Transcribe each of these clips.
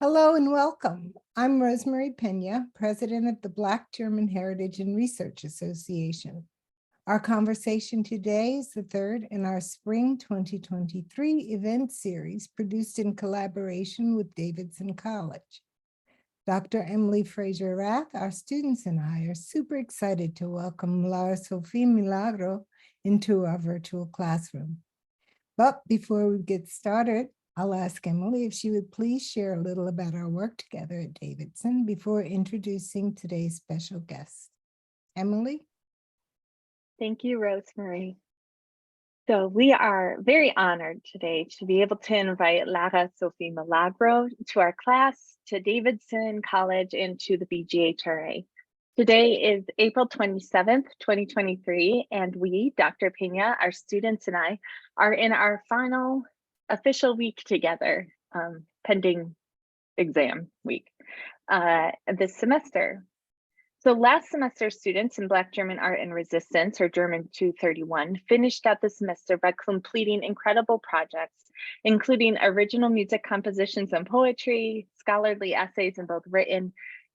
Hello and welcome. I'm Rosemary Pena, president of the Black German Heritage and Research Association. Our conversation today is the third in our spring 2023 event series produced in collaboration with Davidson College. Dr. Emily Fraser-Rath, our students and I are super excited to welcome Lara Sophie-Milagro into our virtual classroom. But before we get started, I'll ask Emily if she would please share a little about our work together at Davidson before introducing today's special guest. Emily? Thank you, Rosemary. So we are very honored today to be able to invite Lara Sophie-Milagro to our class, to Davidson College, and to the BGHRA. Today is April 27th, 2023, and we, Dr. Pena, our students and I, are in our final official week together, pending exam week this semester. So last semester, students in Black German Art and Resistance, or German 231, finished out the semester by completing incredible projects, including original music compositions and poetry, scholarly essays in both written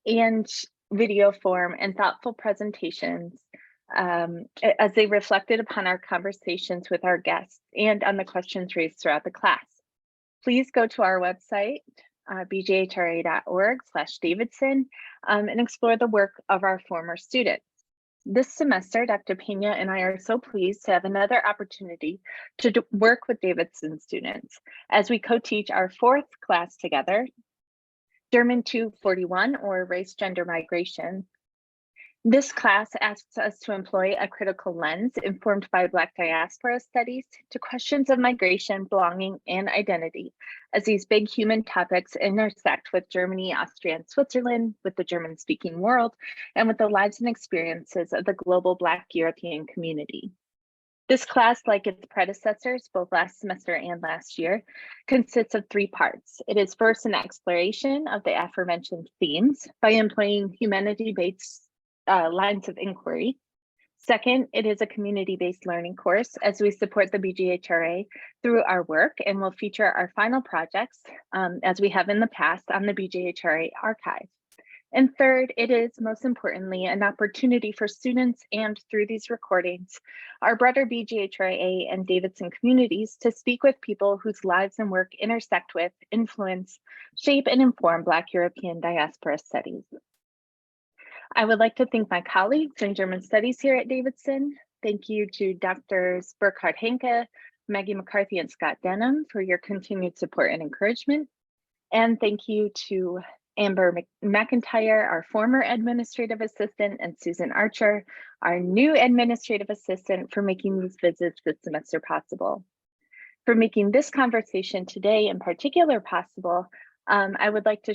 and video form, and thoughtful presentations as they reflected upon our conversations with our guests and on the questions raised throughout the class. Please go to our website, bghra.org/Davidson, and explore the work of our former students. This semester, Dr. Pena and I are so pleased to have another opportunity to work with Davidson students as we co-teach our fourth class together, German 241, or Race, Gender, Migration. This class asks us to employ a critical lens informed by Black diaspora studies to questions of migration, belonging, and identity, as these big human topics intersect with Germany, Austria, and Switzerland, with the German-speaking world, and with the lives and experiences of the global Black European community. This class, like its predecessors, both last semester and last year, consists of three parts. It is first an exploration of the aforementioned themes by employing humanity-based lines of inquiry. Second, it is a community-based learning course as we support the BGHRA through our work, and will feature our final projects, as we have in the past, on the BGHRA archive. And third, it is most importantly an opportunity for students, and through these recordings, our broader BGHRA and Davidson communities to speak with people whose lives and work intersect with, influence, shape, and inform Black European diaspora studies. I would like to thank my colleagues in German Studies here at Davidson. Thank you to Drs. Burkhard Henke, Maggie McCarthy, and Scott Denham for your continued support and encouragement. And thank you to Amber McIntyre, our former administrative assistant, and Susan Archer, our new administrative assistant, for making these visits this semester possible. For making this conversation today in particular possible, I would like to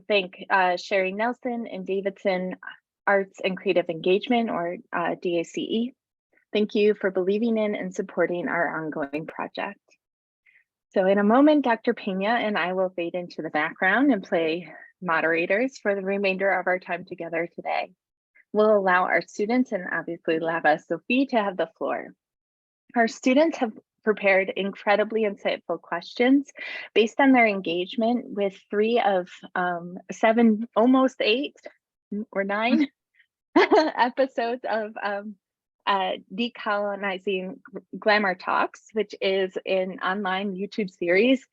thank Sherry Nelson and Davidson Arts and Creative Engagement, or DACE. Thank you for believing in and supporting our ongoing project. So in a moment, Dr. Pena and I will fade into the background and play moderators for the remainder of our time together today. We'll allow our students, and obviously Lara Sophie, to have the floor. Our students have prepared incredibly insightful questions based on their engagement with 3 of 7, almost 8 or 9 episodes of Decolonizing Glamour Talks, which is an online YouTube series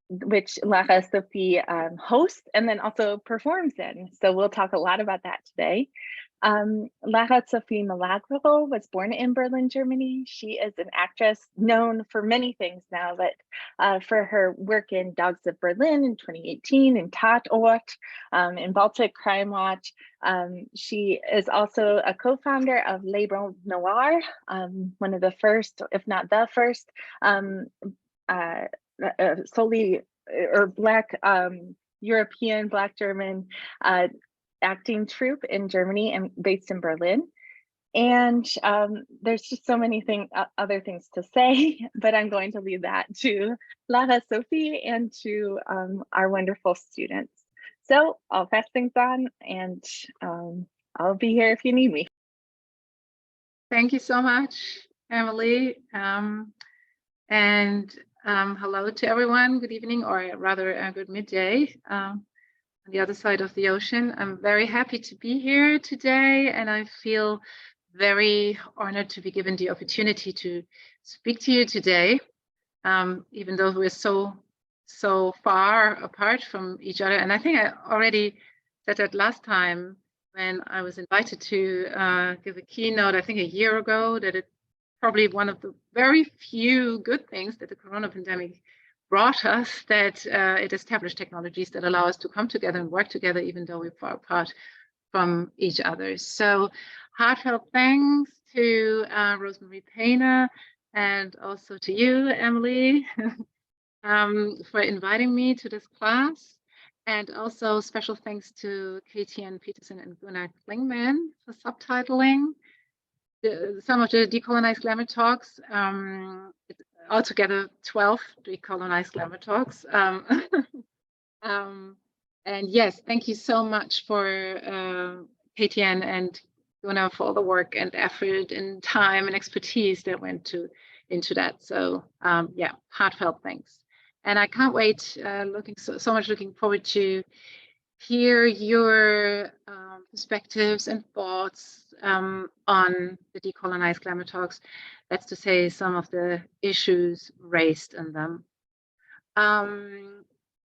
which Lara Sophie hosts and then also performs in. So we'll talk a lot about that today. Lara Sophie-Milagro was born in Berlin, Germany. She is an actress known for many things now, but for her work in Dogs of Berlin in 2018, in Tatort, in Baltic Crime Watch. She is also a co-founder of Label Noir, one of the first, if not the first, solely or Black European, Black German acting troupe in Germany and based in Berlin. And there's just so many other things to say, but I'm going to leave that to Lara Sophie and to our wonderful students. So I'll pass things on, and I'll be here if you need me. Thank you so much, Emily. And Hello to everyone. Good evening, or rather, good midday on the other side of the ocean. I'm very happy to be here today, and I feel very honored to be given the opportunity to speak to you today, even though we're so far apart from each other. And I think I already said that last time when I was invited to give a keynote, I think a year ago, that it's probably one of the very few good things that the corona pandemic brought us, that it established technologies that allow us to come together and work together, even though we're far apart from each other. So heartfelt thanks to Rosemary Pena, and also to you, Emily, for inviting me to this class. And also special thanks to KTN Peterson and Gunnar Klingman for subtitling some of the Decolonize Glamour talks. Altogether 12 Decolonize Glamour talks. And yes, thank you so much for KTN and Gunnar for all the work and effort and time and expertise that went into that. So yeah, heartfelt thanks. And I can't wait, so much looking forward to hear your perspectives and thoughts on the Decolonize Glamour talks. That's to say, some of the issues raised in them.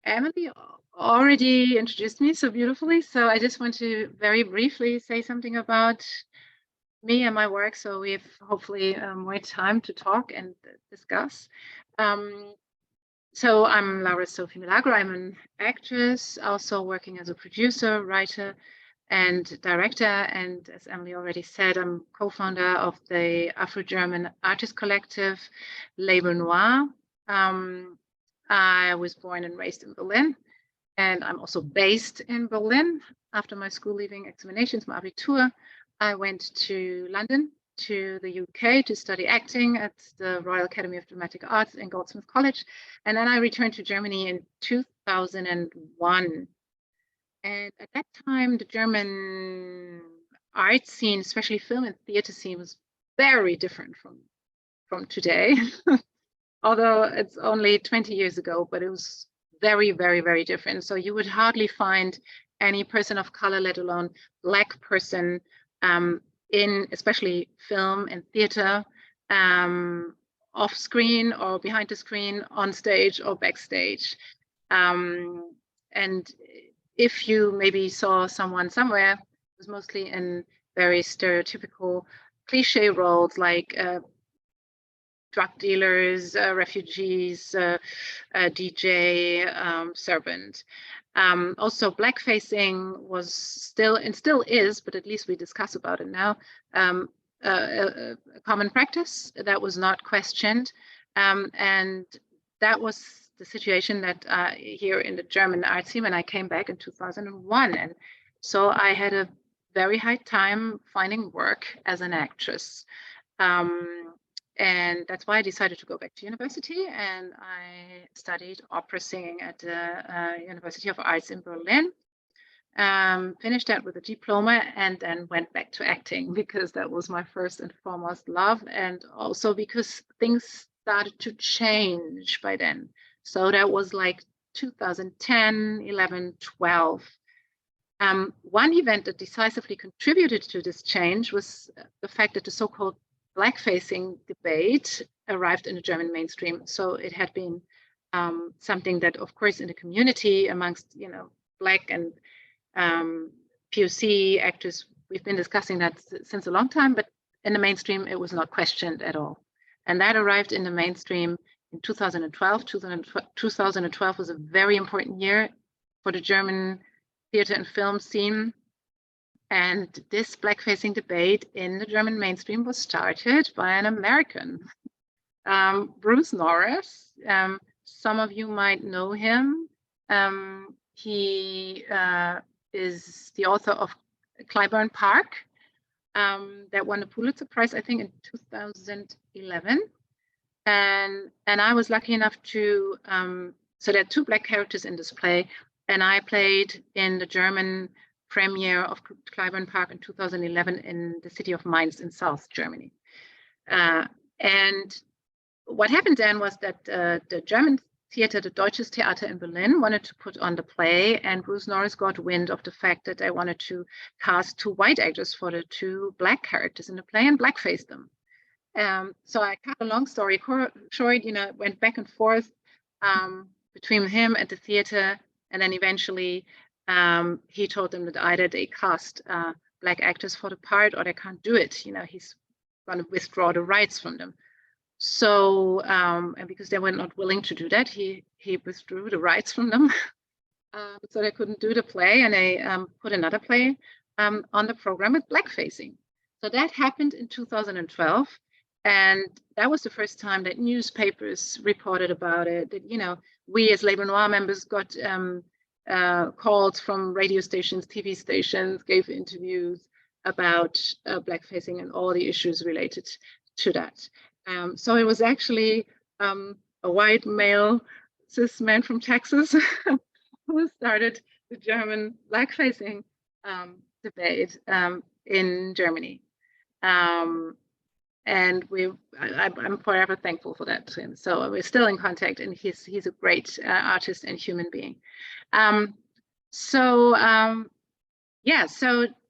Emily already introduced me so beautifully, so I just want to very briefly say something about me and my work, so we have hopefully more time to talk and discuss. So I'm Lara Sophie-Milagro. I'm an actress, also working as a producer, writer, and director. And as Emily already said, I'm co-founder of the Afro-German artist collective, Label Noir. I was born and raised in Berlin, and I'm also based in Berlin. After my school leaving examinations, my Abitur, I went to London, to the UK, to study acting at the Royal Academy of Dramatic Arts in Goldsmith College. And then I returned to Germany in 2001. And at that time, the German art scene, especially film and theater scene, was very different from today. Although it's only 20 years ago, but it was very, very, very different. So you would hardly find any person of color, let alone Black person, in especially film and theater, off screen or behind the screen, on stage or backstage. And if you maybe saw someone somewhere, it was mostly in very stereotypical cliche roles like drug dealers, refugees, DJ, servant. Also, blackfacing was still, and still is, but at least we discuss about it now, a common practice that was not questioned. And that was the situation that here in the German art scene when I came back in 2001. And so I had a very hard time finding work as an actress. And that's why I decided to go back to university, and I studied opera singing at the University of Arts in Berlin. Finished that with a diploma, and then went back to acting because that was my first and foremost love, and also because things started to change by then. So that was like 2010, 11, 12. One event that decisively contributed to this change was the fact that the so-called blackfacing debate arrived in the German mainstream. So it had been something that, of course, in the community amongst, Black and POC actors, we've been discussing that since a long time, but in the mainstream, it was not questioned at all. And that arrived in the mainstream in 2012. 2012 was a very important year for the German theater and film scene. And this blackfacing debate in the German mainstream was started by an American, Bruce Norris. Some of you might know him. He is the author of Clyburn Park, that won the Pulitzer Prize, I think, in 2011. And I was lucky enough to, so there are two Black characters in this play, and I played in the German premiere of Clyburn Park in 2011 in the city of Mainz in South Germany. And what happened then was that the German theater, the Deutsches Theater in Berlin, wanted to put on the play, and Bruce Norris got wind of the fact that they wanted to cast 2 white actors for the 2 black characters in the play and blackface them. So I cut a long story short, went back and forth between him and the theater, and then eventually he told them that either they cast black actors for the part or they can't do it. He's going to withdraw the rights from them. So, and because they were not willing to do that, he withdrew the rights from them. So they couldn't do the play, and they put another play on the program with blackfacing. So that happened in 2012. And that was the first time that newspapers reported about it, that, we as Labor Noir members got calls from radio stations, TV stations, gave interviews about blackfacing and all the issues related to that. So it was actually a white male cis man from Texas who started the German blackfacing debate in Germany. And I'm forever thankful for that to him. So we're still in contact, and he's a great artist and human being. So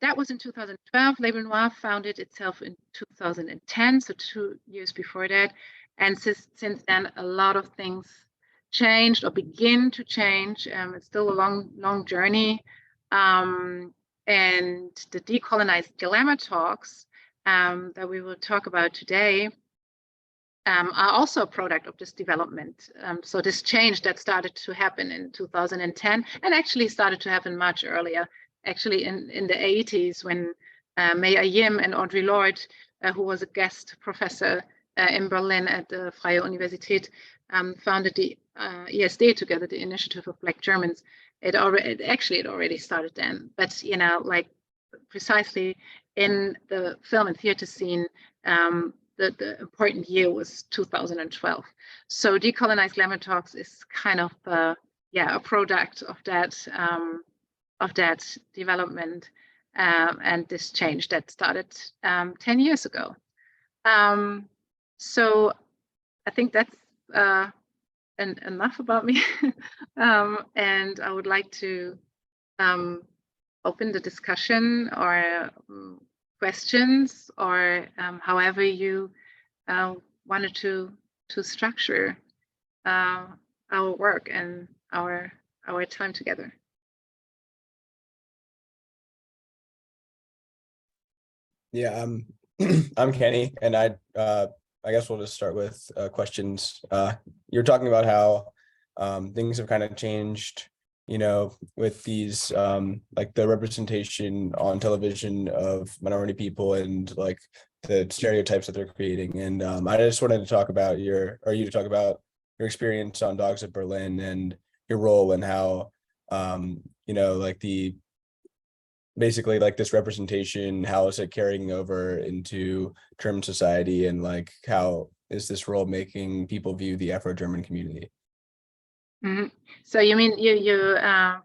that was in 2012. Labor Noir founded itself in 2010, so 2 years before that. And since then, a lot of things changed or begin to change. It's still a long journey. And the Decolonize Glamour talks that we will talk about today are also a product of this development. So this change that started to happen in 2010 and actually started to happen much earlier, actually in the 80s, when Maya Yim and Audre Lorde, who was a guest professor in Berlin at the Freie Universität, founded the ESD together, the Initiative of Black Germans. It already started then, but like precisely in the film and theater scene, the important year was 2012. So Decolonize Glamour Talks is kind of a product of that development and this change that started 10 years ago. So I think that's enough about me. And I would like to open the discussion or questions, or however you wanted to structure our work and our time together. Yeah, I'm Kenny, and I guess we'll just start with questions. You're talking about how things have kind of changed, with these like the representation on television of minority people and like the stereotypes that they're creating. And I just wanted to talk about your experience on Dogs of Berlin and your role and how like basically like this representation, how is it carrying over into German society, and like how is this role making people view the Afro-German community? Mm-hmm. So you mean you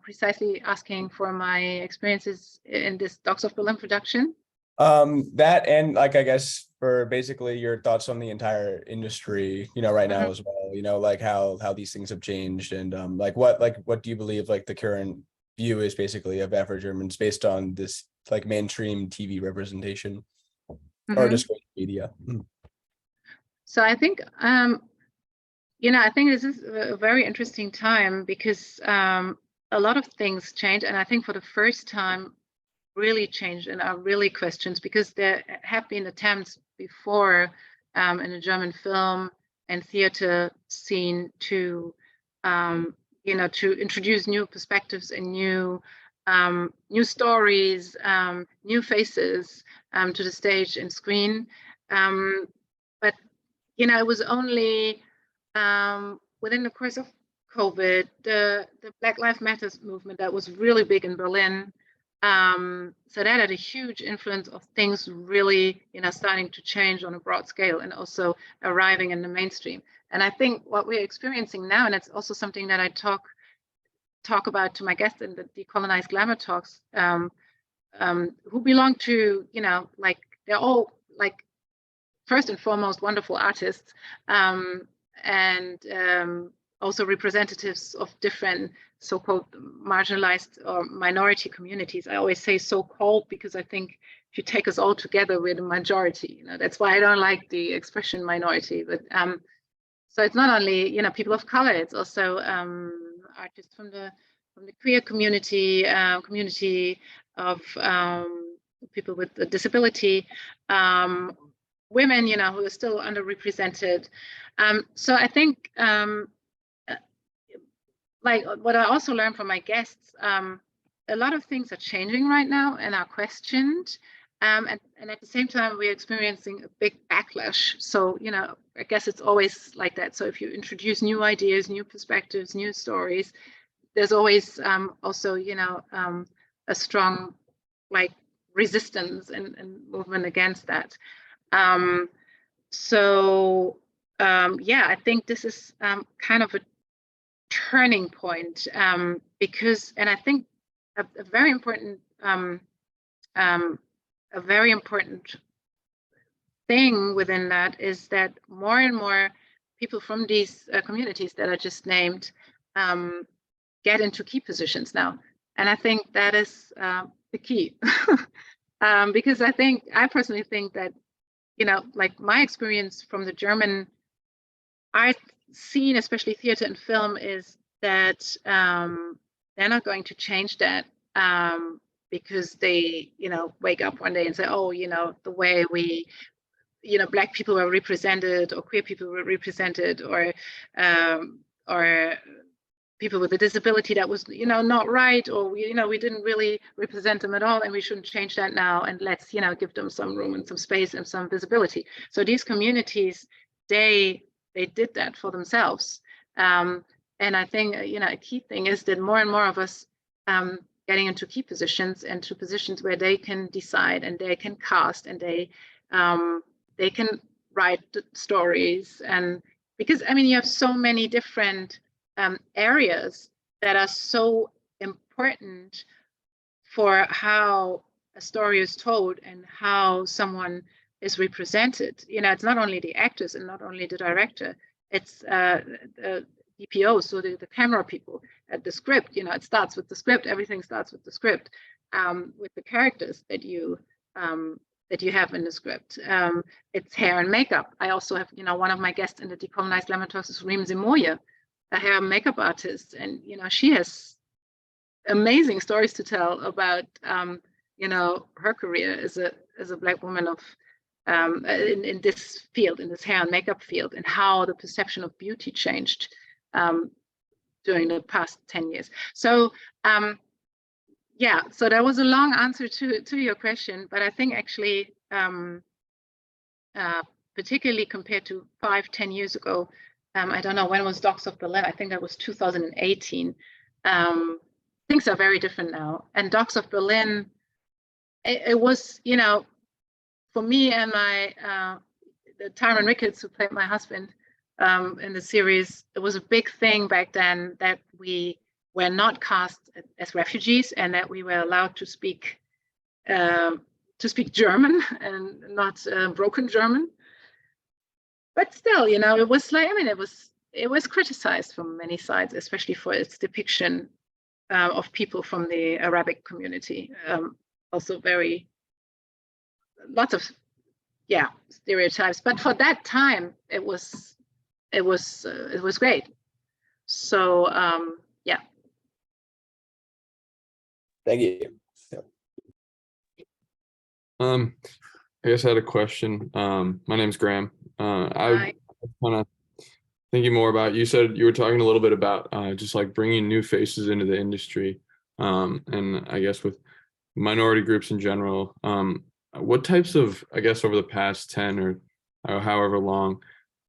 precisely asking for my experiences in this Dogs of Berlin production? That, and like I guess for basically your thoughts on the entire industry, right now as well, like how these things have changed, and like what do you believe like the current view is basically of Afro-Germans based on this like mainstream TV representation or just media? So I think I think this is a very interesting time because a lot of things change, and I think for the first time really changed and are really questions, because there have been attempts before in the German film and theater scene to to introduce new perspectives and new stories, new faces to the stage and screen. But it was only within the course of COVID, the Black Lives Matter movement that was really big in Berlin. So that had a huge influence of things really, starting to change on a broad scale and also arriving in the mainstream. And I think what we're experiencing now, and it's also something that I talk about to my guests in the Decolonize Glamour talks, who belong to, like they're all like first and foremost wonderful artists, and also representatives of different so-called marginalized or minority communities. I always say so-called because I think if you take us all together, we're the majority. You know, that's why I don't like the expression minority. But so it's not only, you know, people of color, it's also artists from the queer community, community of people with a disability, women, you know, who are still underrepresented. So I think, like what I also learned from my guests, a lot of things are changing right now and are questioned. And at the same time, we're experiencing a big backlash. So, you know, I guess it's always like that. So if you introduce new ideas, new perspectives, new stories, there's always also, you know, a strong like resistance and movement against that. Yeah, I think this is kind of a turning point because, and I think a very important thing within that is that more and more people from these communities that I just named get into key positions now. And I think that is the key. Because I personally think that, you know, like my experience from the German art scene, especially theater and film, is that they're not going to change that because they, you know, wake up one day and say, oh, you know, the way we, you know, Black people were represented or queer people were represented or people with a disability that was, you know, not right, or, you know, we didn't really represent them at all and we shouldn't change that now, and let's, you know, give them some room and some space and some visibility. So these communities, they did that for themselves. And I think, you know, a key thing is that more and more of us getting into key positions and to positions where they can decide and they can cast and they can write stories. And because, I mean, you have so many different areas that are so important for how a story is told and how someone is represented. You know, it's not only the actors and not only the director, it's the DPO, so the camera people, the script, you know, it starts with the script, everything starts with the script, with the characters that you have in the script. It's hair and makeup. I also have, you know, one of my guests in the DECOLONIZE GLAMOUR Talks is Reem Zemoye, a hair and makeup artist. And, you know, she has amazing stories to tell about, you know, her career as a Black woman of, in this field, in this hair and makeup field, and how the perception of beauty changed during the past 10 years. So, yeah, so that was a long answer to your question, but I think actually, particularly compared to 5-10 years ago, I don't know, when was Dogs of Berlin? I think that was 2018. Things are very different now. And Dogs of Berlin, it was, you know, for me and my, the Tyron Ricketts, who played my husband in the series, it was a big thing back then that we were not cast as refugees and that we were allowed to speak German and not broken German. But still, you know, it was like, I mean, it was criticized from many sides, especially for its depiction of people from the Arabic community. Also lots of, yeah, stereotypes. But for that time, it was great. So, yeah. Thank you. I guess I had a question. My name's Graham. I want to thank you more about, you said you were talking a little bit about just like bringing new faces into the industry, and I guess with minority groups in general. What types of, I guess over the past 10 or however long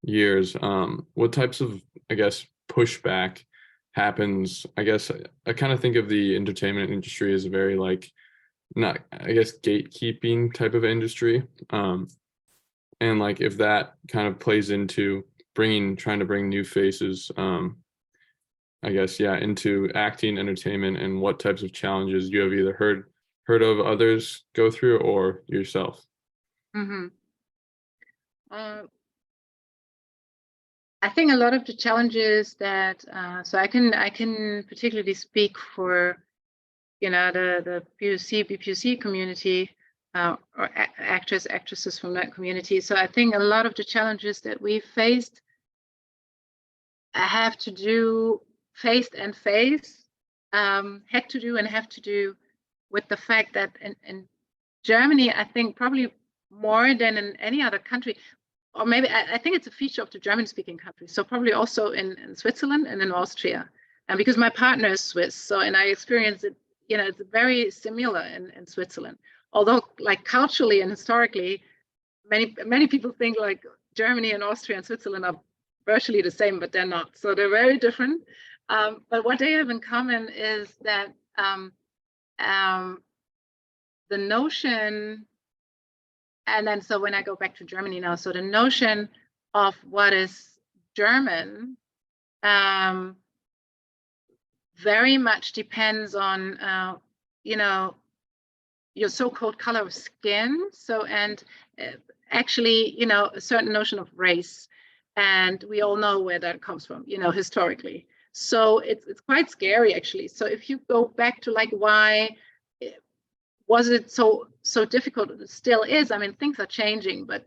years, what types of, I guess, pushback happens? I guess I kind of think of the entertainment industry as a very like, not, I guess, gatekeeping type of industry. And like if that kind of plays into trying to bring new faces, I guess, yeah, into acting, entertainment, and what types of challenges you have either heard of others go through or yourself. Mm-hmm. I think a lot of the challenges that so I can particularly speak for the POC BPOC community or actresses from that community. So I think a lot of the challenges that we faced had to do with the fact that in Germany, I think probably more than in any other country, or maybe I think it's a feature of the German-speaking countries. So probably also in Switzerland and in Austria, and because my partner is Swiss, so and I experienced it. It's very similar in Switzerland. Although, like culturally and historically, many people think like Germany and Austria and Switzerland are virtually the same, but they're not. So they're very different. But what they have in common is that the notion, and then so when I go back to Germany now, so the notion of what is German very much depends on your so-called color of skin. So and actually a certain notion of race, and we all know where that comes from, historically. So it's quite scary actually. So if you go back to like why was it so difficult? It still is. I mean, things are changing, but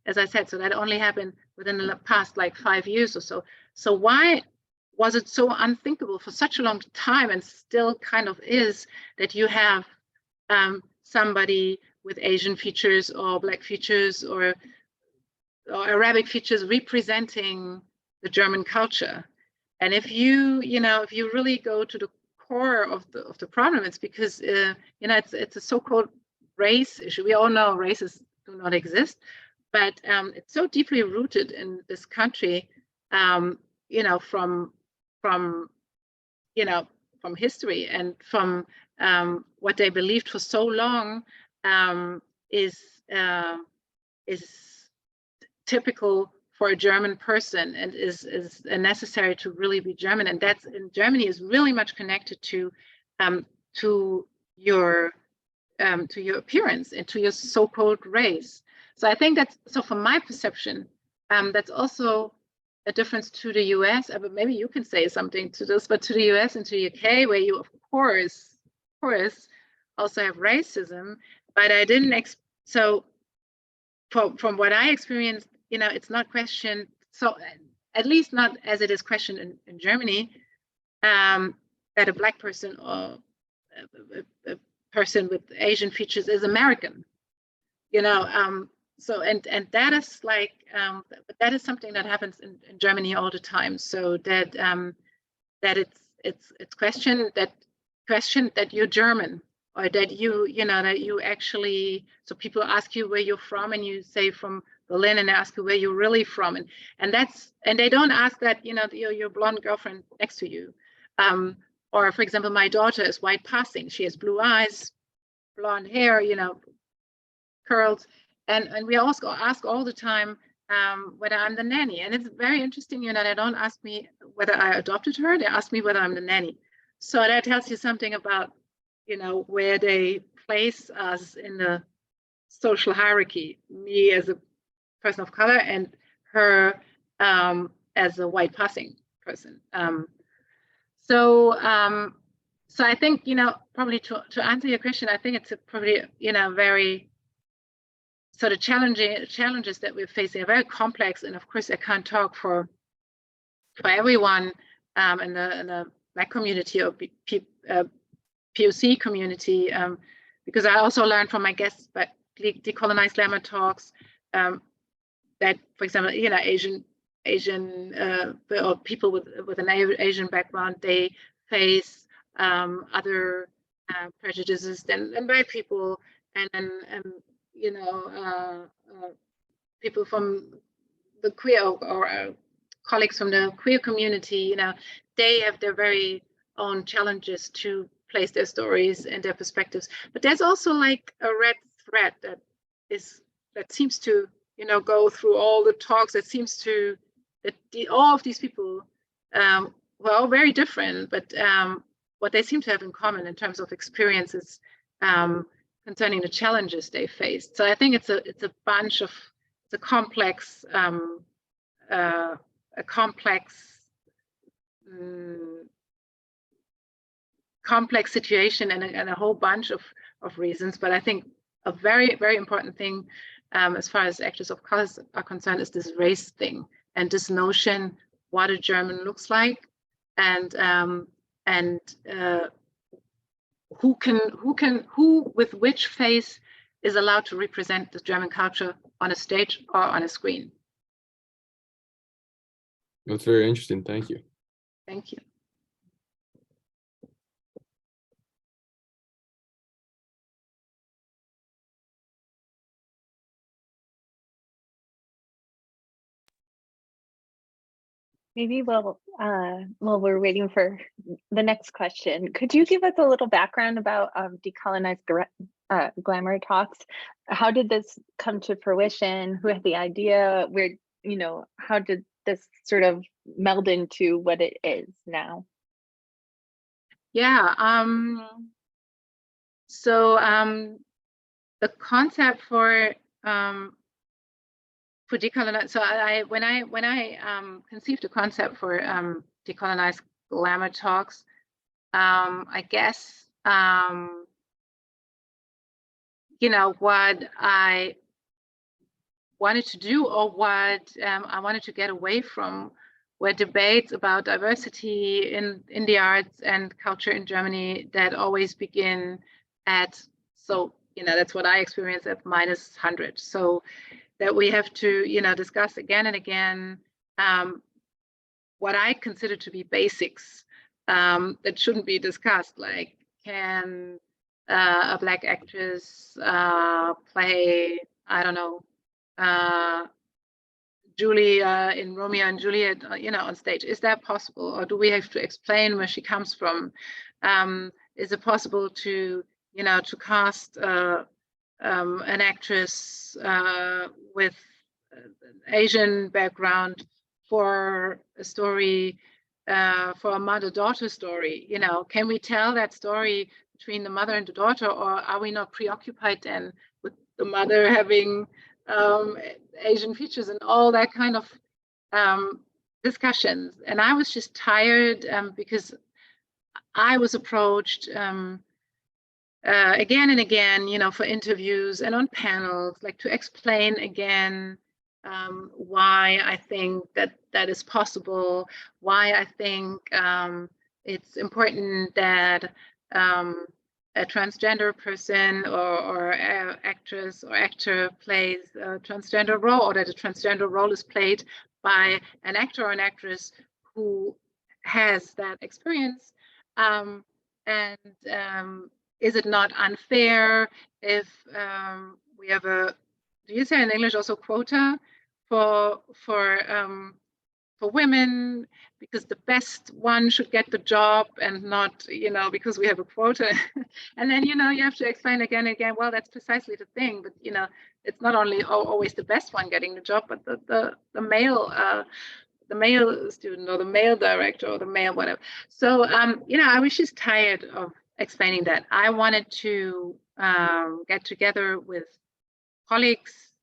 as I said, so that only happened within the past like 5 years or so. So why was it so unthinkable for such a long time, and still kind of is, that you have somebody with Asian features or Black features or Arabic features representing the German culture? And if you really go to the core of the problem, it's because it's a so-called race issue. We all know races do not exist, but it's so deeply rooted in this country, from history and from what they believed for so long is typical for a German person, and is necessary to really be German. And that's in Germany is really much connected to your appearance and to your so-called race. So I think that's, so from my perception, that's also a difference to the US, but maybe you can say something to this, but to the US and to the UK, where you of course also have racism, but I didn't, so from what I experienced, it's not questioned, so at least not as it is questioned in Germany, that a Black person or a person with Asian features is American, so and that is like that is something that happens in Germany all the time. So that that it's questioned that you're German, or that that you actually, so people ask you where you're from, and you say from Berlin, and they ask you where you're really from, and they don't ask that your blonde girlfriend next to you, or for example, my daughter is white passing. She has blue eyes, blonde hair, curls, and we also ask all the time whether I'm the nanny. And it's very interesting, they don't ask me whether I adopted her, they ask me whether I'm the nanny. So that tells you something about where they place us in the social hierarchy, me as a person of color and her as a white passing person. So I think, probably to answer your question, I think it's probably, very sort of challenges that we're facing are very complex. And of course, I can't talk for everyone in the Black community or POC community, because I also learned from my guests at DECOLONIZE Glamour talks that, for example, Asian or people with an Asian background, they face other prejudices than white people, and people from the queer or colleagues from the queer community, they have their very own challenges to place their stories and their perspectives. But there's also like a red thread that seems to go through all the talks, that seems to all of these people were all very different, but what they seem to have in common in terms of experiences concerning the challenges they faced. So I think it's a bunch of a complex complex situation and a whole bunch of reasons. But I think a very, very important thing as far as actors of color are concerned is this race thing and this notion what a German looks like, and who with which face is allowed to represent the German culture on a stage or on a screen. That's very interesting. Thank you. Thank you. Maybe while we're waiting for the next question, could you give us a little background about Decolonize Glamour Talks? How did this come to fruition? Who had the idea? Where, how did this sort of meld into what it is now? Yeah. So the concept for decolonize. So when I conceived the concept for Decolonize Glamour Talks, I guess what I wanted to do, or what I wanted to get away from, were debates about diversity in the arts and culture in Germany that always begin at, so that's what I experienced, at -100. So that we have to, discuss again and again what I consider to be basics that shouldn't be discussed, like can a Black actress play, I don't know, Julie in Romeo and Juliet, on stage? Is that possible, or do we have to explain where she comes from? Is it possible to, to cast an actress with Asian background for a story, for a mother-daughter story? Can we tell that story between the mother and the daughter, or are we not preoccupied then with the mother having Asian features and all that kind of discussions? And I was just tired because I was approached again and again, for interviews and on panels, like to explain again why I think that is possible, why I think it's important that a transgender person or actress or actor plays a transgender role, or that a transgender role is played by an actor or an actress who has that experience. Is it not unfair if we have a, do you say in English also quota for women, because the best one should get the job and not, because we have a quota? And then, you have to explain again and again, well, that's precisely the thing, but, it's not only always the best one getting the job, but the male student or the male director or the male whatever. So, I was just tired of explaining that. I wanted to get together with colleagues,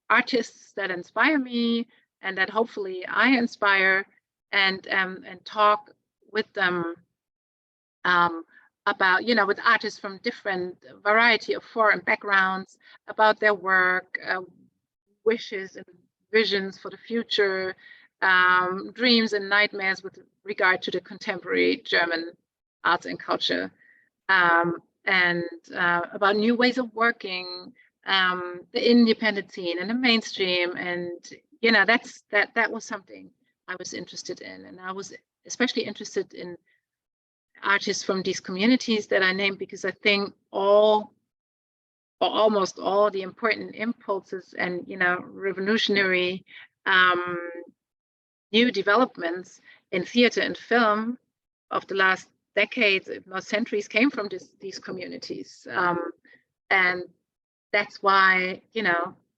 artists that inspire me and that hopefully I inspire, and talk with them about, with artists from different variety of foreign backgrounds, about their work, wishes and visions for the future, dreams and nightmares with regard to the contemporary German arts and culture, and about new ways of working, the independent scene and the mainstream. And that was something I was interested in, and I was especially interested in artists from these communities that I named, because I think all or almost all the important impulses and revolutionary new developments in theater and film of the last decades, if not centuries, came from these communities. And that's why,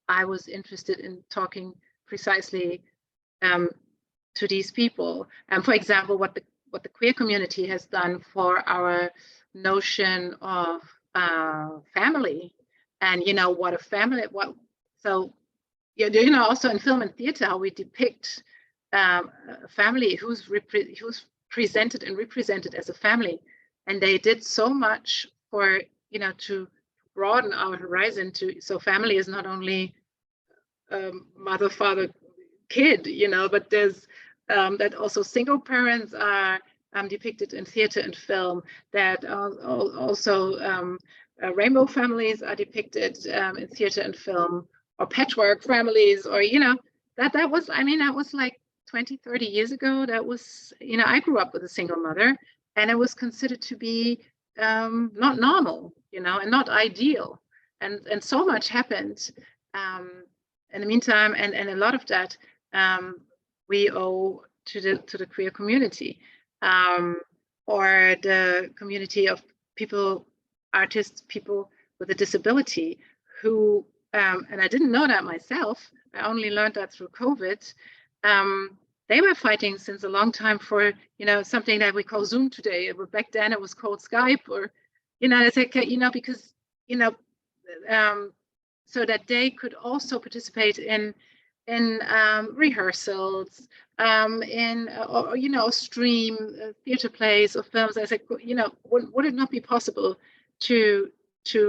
I was interested in talking precisely to these people. And for example, what the queer community has done for our notion of family, and what a family, so also in film and theater, how we depict a family who's presented and represented as a family. And they did so much for, to broaden our horizon so family is not only mother, father, kid, but there's that also single parents are depicted in theater and film, that also rainbow families are depicted in theater and film, or patchwork families, or, that was like 20, 30 years ago. That was, I grew up with a single mother, and it was considered to be not normal, and not ideal. And so much happened in the meantime, and a lot of that we owe to the queer community, or the community of people, artists, people with a disability who, and I didn't know that myself, I only learned that through COVID. They were fighting since a long time for, something that we call Zoom today. But back then it was called Skype, or, it's like, because, so that they could also participate in rehearsals, stream theater plays or films. I said, would it not be possible to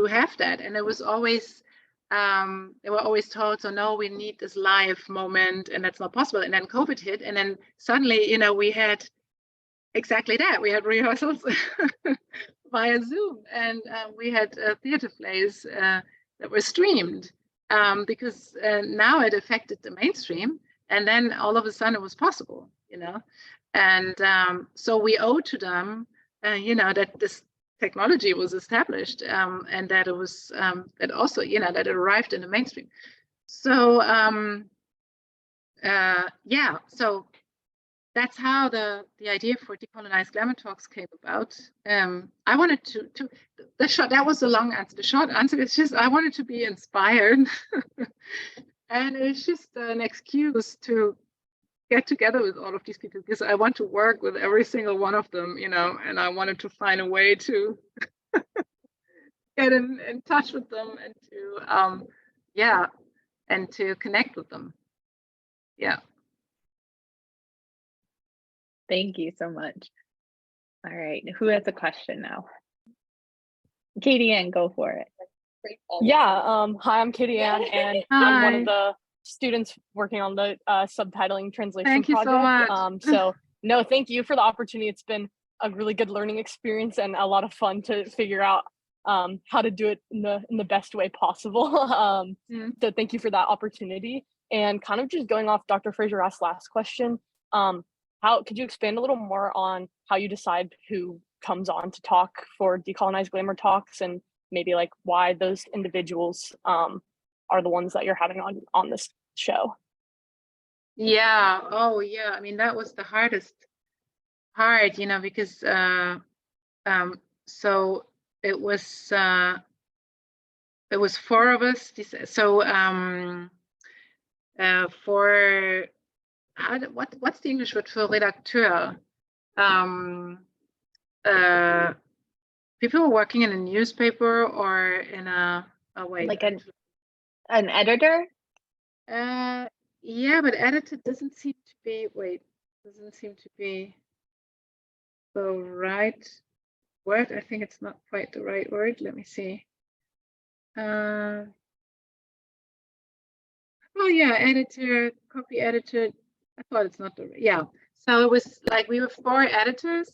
have that? And it was always, they were always told, so no, we need this live moment, and that's not possible. And then COVID hit, and then suddenly, we had exactly that. We had rehearsals via Zoom, and we had theater plays that were streamed, because now it affected the mainstream, and then all of a sudden it was possible, and so we owe to them, that this technology was established, and that it was that also, that it arrived in the mainstream. So so that's how the idea for Decolonize Glamour Talks came about. I wanted to that was the long answer. The short answer is just I wanted to be inspired, and it's just an excuse to get together with all of these people, because I want to work with every single one of them, and I wanted to find a way to get in touch with them, and to and to connect with them. Yeah. Thank you so much. All right, who has a question now? Katie Ann, go for it. Yeah, hi, I'm Katie Ann, and I'm one of the students working on the subtitling translation Thank you project. so much. So no, thank you for the opportunity. It's been a really good learning experience and a lot of fun to figure out how to do it in the best way possible. So thank you for that opportunity. And kind of just going off Dr. Fraser-Rath's last question, how could you expand a little more on how you decide who comes on to talk for Decolonize Glamour Talks, and maybe like why those individuals are the ones that you're having on this show? Yeah. Oh, yeah. I mean, that was the hardest part, because so it was 4 of us. So for what's the English word for redacteur? People who are working in a newspaper or in like an editor? Yeah, but editor doesn't seem to be the right word. I think it's not quite the right word. Let me see. Oh yeah, editor, copy editor. I thought it's not the, yeah. So it was like we were 4 editors,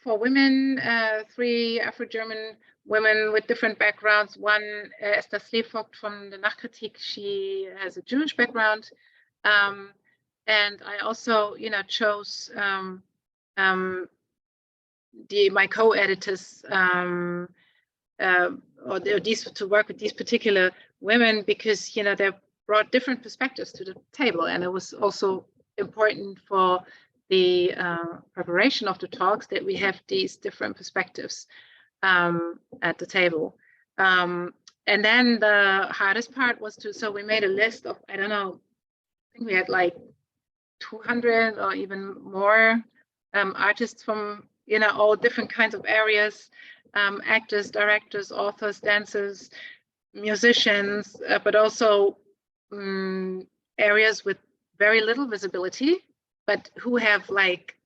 4 women, 3 Afro-German women with different backgrounds. One, Esther Slevogt from the Nachkritik, she has a Jewish background. And I also, chose my co-editors or these to work with these particular women, because they brought different perspectives to the table, and it was also important for the preparation of the talks that we have these different perspectives at the table. And then the hardest part was so we made a list of, I don't know, I think we had like 200 or even more artists from all different kinds of areas, actors, directors, authors, dancers, musicians, but also areas with very little visibility, but who have like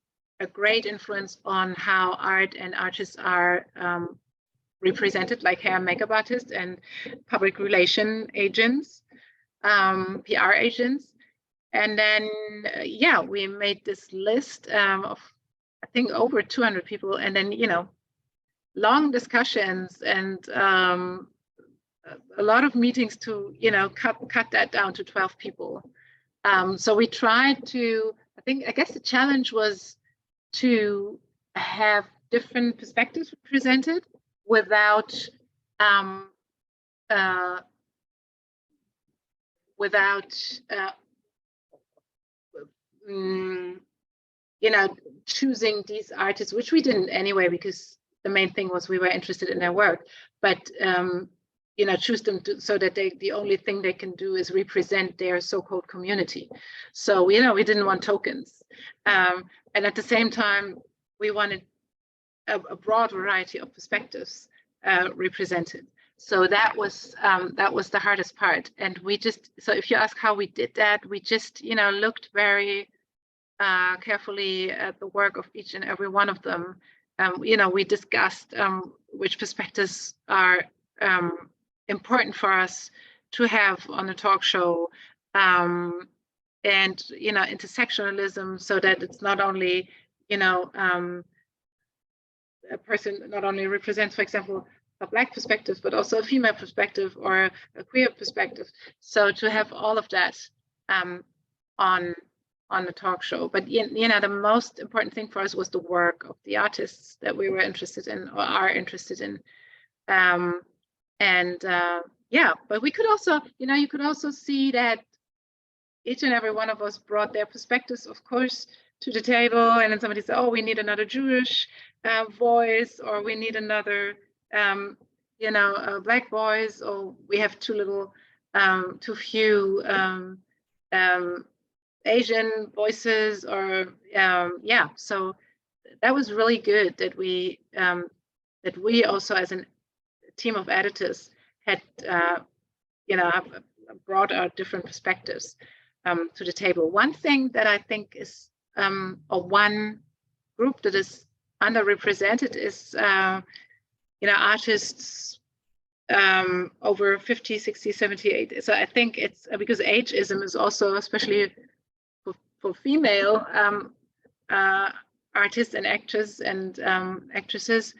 a great influence on how art and artists are represented, like hair and makeup artists and public relation agents, PR agents. And then, yeah, we made this list of, I think, over 200 people. And then, you know, long discussions and a lot of meetings to, you know, cut that down to 12 people. So we tried to, I guess the challenge was to have different perspectives presented without you know, choosing these artists, which we didn't anyway, because the main thing was we were interested in their work, but you know, choose them so that the only thing they can do is represent their so-called community. So, you know, we didn't want tokens. And at the same time, we wanted a broad variety of perspectives represented. So that was the hardest part. And we just, so if you ask how we did that, we just, you know, looked very carefully at the work of each and every one of them. You know, we discussed which perspectives are important for us to have on a talk show, and, you know, intersectionalism, so that it's not only, you know, a person not only represents, for example, a Black perspective, but also a female perspective or a queer perspective. So to have all of that on the talk show. But, you know, the most important thing for us was the work of the artists that we were interested in or are interested in. Yeah, but we could also, you know, you could also see that each and every one of us brought their perspectives, of course, to the table. And then somebody said, oh, we need another Jewish voice, or we need another, you know, Black voice, or we have too few Asian voices, or yeah. So that was really good that we also, as a team of editors, had you know, brought our different perspectives to the table. One thing that I think is, or one group that is underrepresented is, you know, artists over 50, 60, 78. So I think it's because ageism is also, especially for female artists and actors and actresses,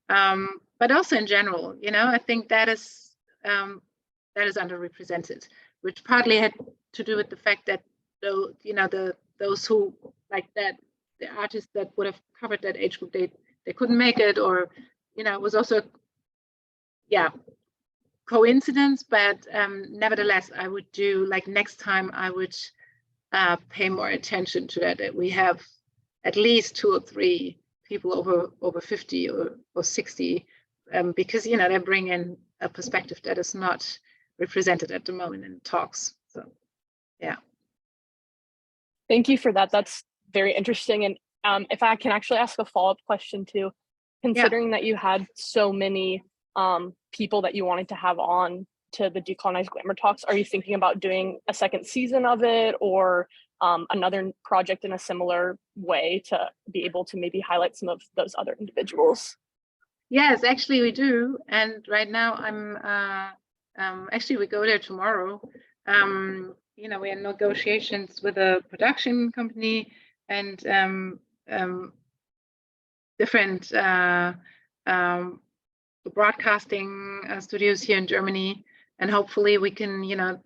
but also in general, you know, I think that is underrepresented, which partly had to do with the fact that, you know, those who like that, the artists that would have covered that age group, they couldn't make it, or, you know, it was also, yeah, coincidence. But nevertheless, I would do, like, next time I would pay more attention to that we have at least 2 or 3 people over 50 or 60, because, you know, they bring in a perspective that is not represented at the moment in talks. So, yeah. Thank you for that. That's very interesting. And if I can actually ask a follow-up question too, considering that you had so many people that you wanted to have on to the Decolonize Glamour Talks, are you thinking about doing a second season of it, or another project in a similar way to be able to maybe highlight some of those other individuals? Yes, actually we do. And right now I'm, actually we go there tomorrow. You know, we're in negotiations with a production company and different broadcasting studios here in Germany. And hopefully we can, you know,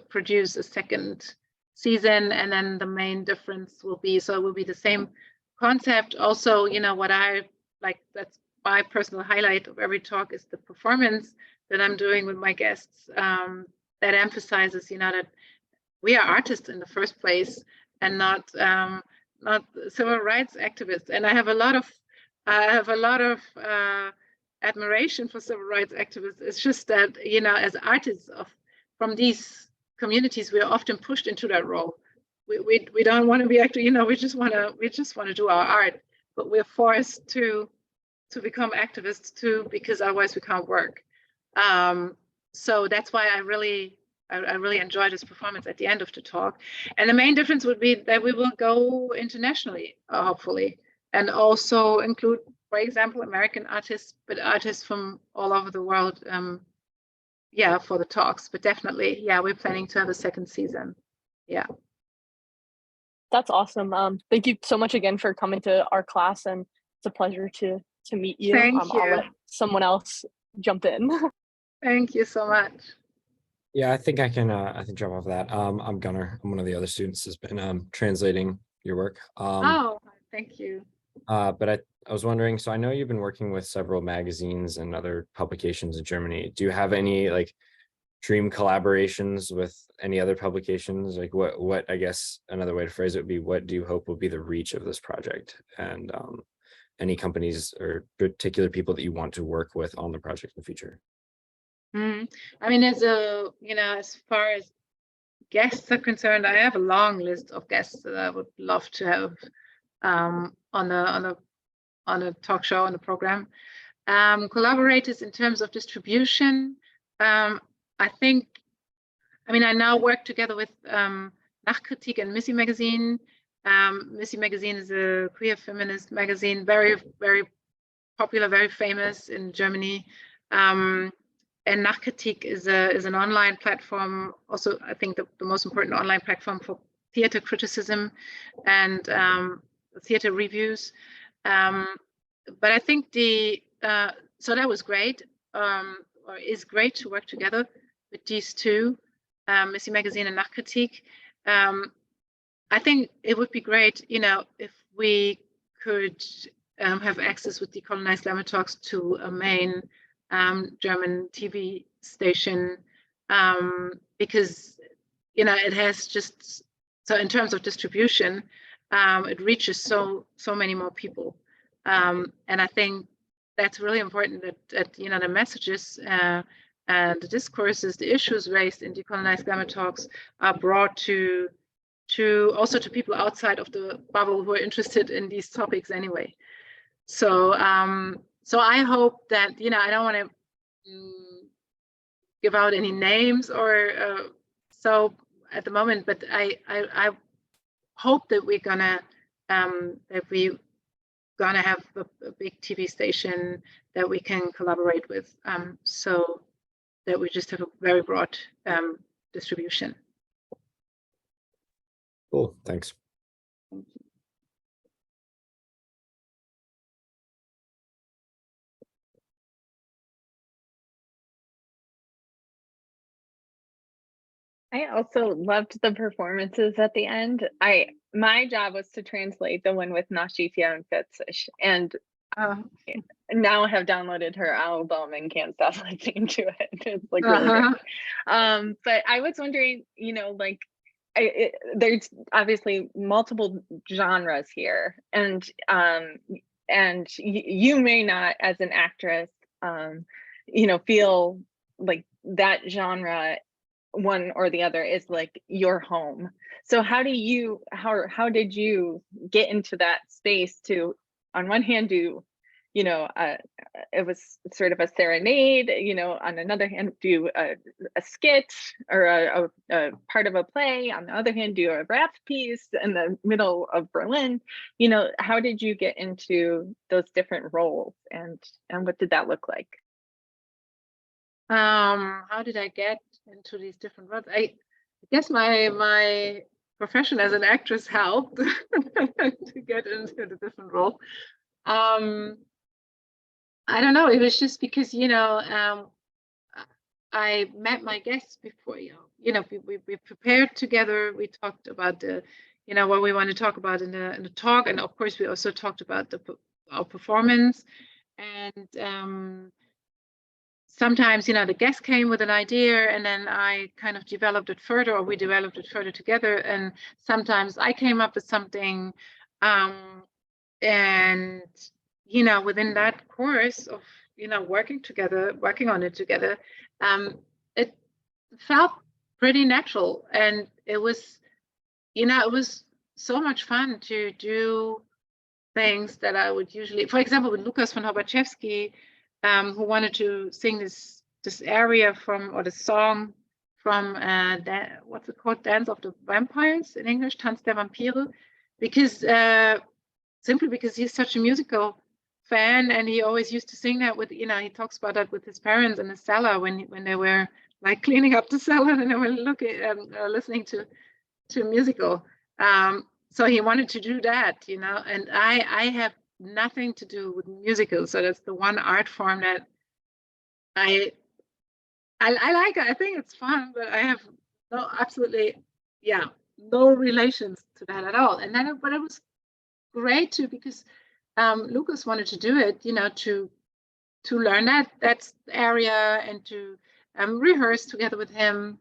produce a second season, and then the main difference will be, so it will be the same concept. Also, you know, what I like, that's my personal highlight of every talk, is the performance that I'm doing with my guests, that emphasizes, you know, that we are artists in the first place and not civil rights activists. And I have a lot of admiration for civil rights activists. It's just that, you know, as artists from these communities, we are often pushed into that role. We don't want to be active, you know, we just want to do our art, but we're forced to become activists too, because otherwise we can't work. so that's why I really enjoyed his performance at the end of the talk. And the main difference would be that we will go internationally, hopefully, and also include, for example, American artists, but artists from all over the world, yeah, for the talks. But definitely, yeah, we're planning to have a second season. Yeah. That's awesome. Thank you so much again for coming to our class, and it's a pleasure to meet you. Thank you. I'll let someone else jump in. Thank you so much. Yeah, I think I can jump off that. I'm Gunnar. I'm one of the other students who's been translating your work. Oh, thank you. But I was wondering, so I know you've been working with several magazines and other publications in Germany. Do you have any like dream collaborations with any other publications? Like what I guess another way to phrase it would be, what do you hope will be the reach of this project? And any companies or particular people that you want to work with on the project in the future? I mean, as far as guests are concerned, I have a long list of guests that I would love to have on a talk show, on the program. Collaborators in terms of distribution, I now work together with Nachkritik and Missy Magazine. Missy Magazine is a queer feminist magazine, very, very popular, very famous in Germany. And Nachkritik is an online platform, also I think the most important online platform for theater criticism and theater reviews. But I think so that was great, or is great to work together with these two, Missy Magazine and Nachkritik. I think it would be great, if we could have access with DECOLONIZE Glamour Talks to a main German TV station, because it has just, so in terms of distribution, it reaches so many more people, and I think that's really important that the messages and the discourses, the issues raised in DECOLONIZE Glamour Talks are brought to also to people outside of the bubble who are interested in these topics anyway. So so I hope that, I don't want to give out any names or so at the moment, but I hope that we're gonna have a big TV station that we can collaborate with, so that we just have a very broad distribution. Cool, thanks. I also loved the performances at the end. My job was to translate the one with Nashifia and Fitzish, and now I have downloaded her album and can't stop listening to it. It's like really good. But I was wondering, there's obviously multiple genres here, and you may not, as an actress, feel like that genre, one or the other, is like your home. So how did you get into that space to, on one hand, do it was sort of a serenade, on another hand do a skit or a part of a play, on the other hand do a rap piece in the middle of Berlin? How did you get into those different roles, and what did that look like? How did I get into these different roles? I guess my profession as an actress helped to get into the different role. I don't know, it was just because I met my guests before. We prepared together, we talked about the what we want to talk about in the talk, and of course we also talked about our performance. And sometimes the guest came with an idea, and then I kind of developed it further, or we developed it further together. And sometimes I came up with something, and within that course of working on it together, it felt pretty natural, and it was it was so much fun to do things that I would usually, for example, with Lukas von Hobachewski, who wanted to sing this this area from, or the song from what's it called, Dance of the Vampires in English, Tanz der Vampire, because simply because he's such a musical fan, and he always used to sing that with, he talks about that with his parents in the cellar when they were like cleaning up the cellar and they were listening to a musical. So he wanted to do that, and I have nothing to do with musicals, so that's the one art form that I like. I think it's fun, but I have no relations to that at all. And then, but it was great too, because Lucas wanted to do it, to learn that area and to rehearse together with him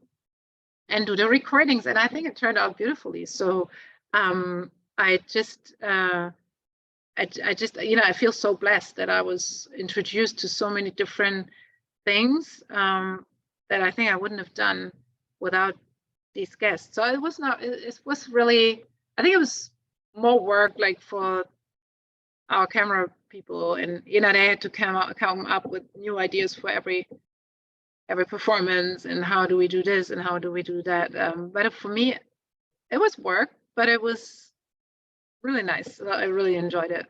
and do the recordings. And I think it turned out beautifully. So I just, I feel so blessed that I was introduced to so many different things that I think I wouldn't have done without these guests. So it was not, it was really, I think it was more work like for our camera people, and they had to come up with new ideas for every performance, and how do we do this and how do we do that. But for me, it was work, but it was really nice. I really enjoyed it.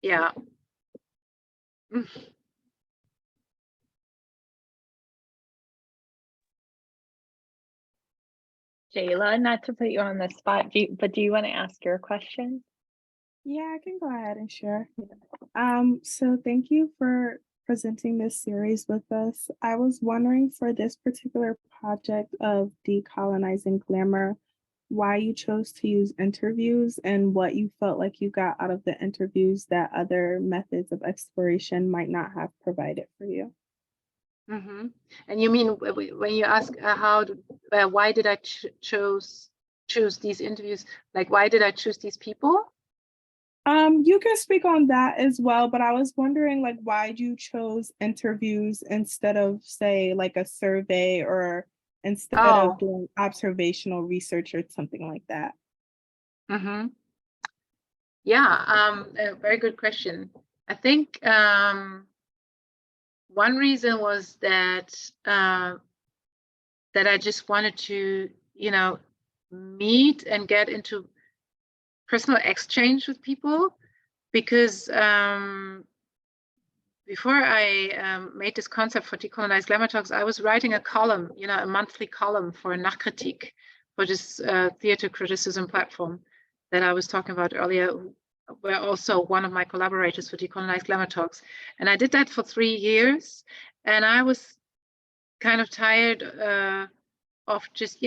Yeah. Jayla, not to put you on the spot, but do you want to ask your question? Yeah, I can go ahead and share. So thank you for presenting this series with us. I was wondering, for this particular project of decolonizing glamour, why you chose to use interviews and what you felt like you got out of the interviews that other methods of exploration might not have provided for you. Mm-hmm. And you mean when you ask why did I choose these interviews? Like, why did I choose these people? You can speak on that as well, but I was wondering, like, why you chose interviews instead of, say, like a survey, or instead of doing observational research or something like that. Mm-hmm. Yeah, a very good question. I think one reason was that that I just wanted to, meet and get into personal exchange with people, because before I made this concept for Decolonize Glamour Talks, I was writing a column, a monthly column for Nachkritik, for this theater criticism platform that I was talking about earlier, were also one of my collaborators for Decolonize Glamour Talks. And I did that for 3 years, and I was kind of tired of just,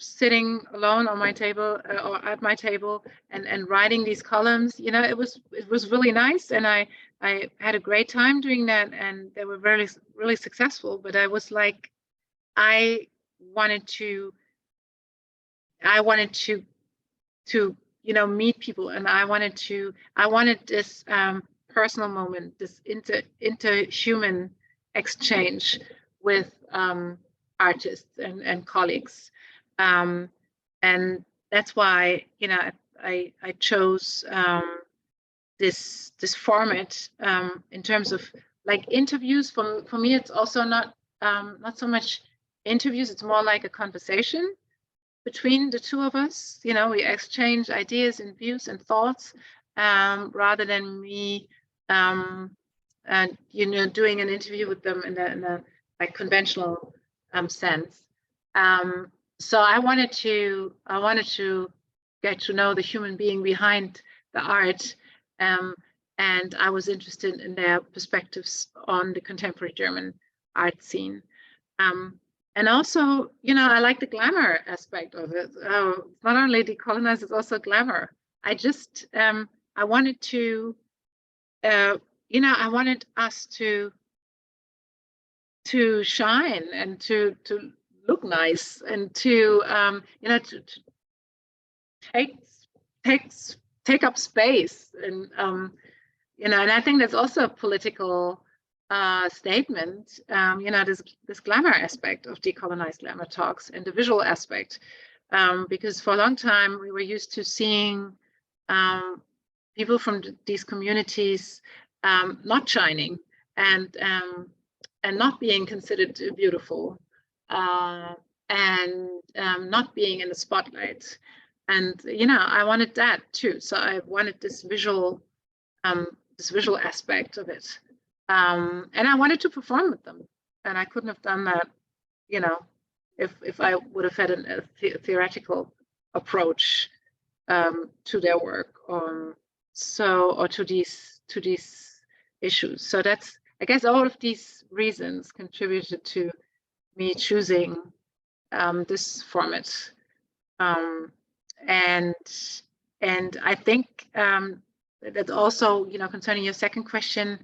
sitting alone on my table or at my table and writing these columns. It was really nice, and I had a great time doing that, and they were really, really successful. But I was like, I wanted to meet people, and I wanted this personal moment, this interhuman exchange with artists and colleagues, and that's why I chose this format in terms of like interviews. For me, it's also not so much interviews, it's more like a conversation between the two of us. We exchange ideas and views and thoughts, rather than me doing an interview with them in a like conventional sense. So I wanted to get to know the human being behind the art, and I was interested in their perspectives on the contemporary German art scene. And also, I like the glamour aspect of it. It's not only decolonize, it's also glamour. I just, I wanted to, I wanted us to shine and to look nice, and to, to take up space, and and I think that's also a political statement, this glamour aspect of Decolonize Glamour Talks, and the visual aspect, because for a long time we were used to seeing people from these communities not shining, and not being considered beautiful, and not being in the spotlight. And I wanted that too. So I wanted this visual aspect of it, and I wanted to perform with them. And I couldn't have done that, if I would have had a theoretical approach to their work, or to these issues. So that's, I guess, all of these reasons contributed to me choosing this format. And I think that also, concerning your second question,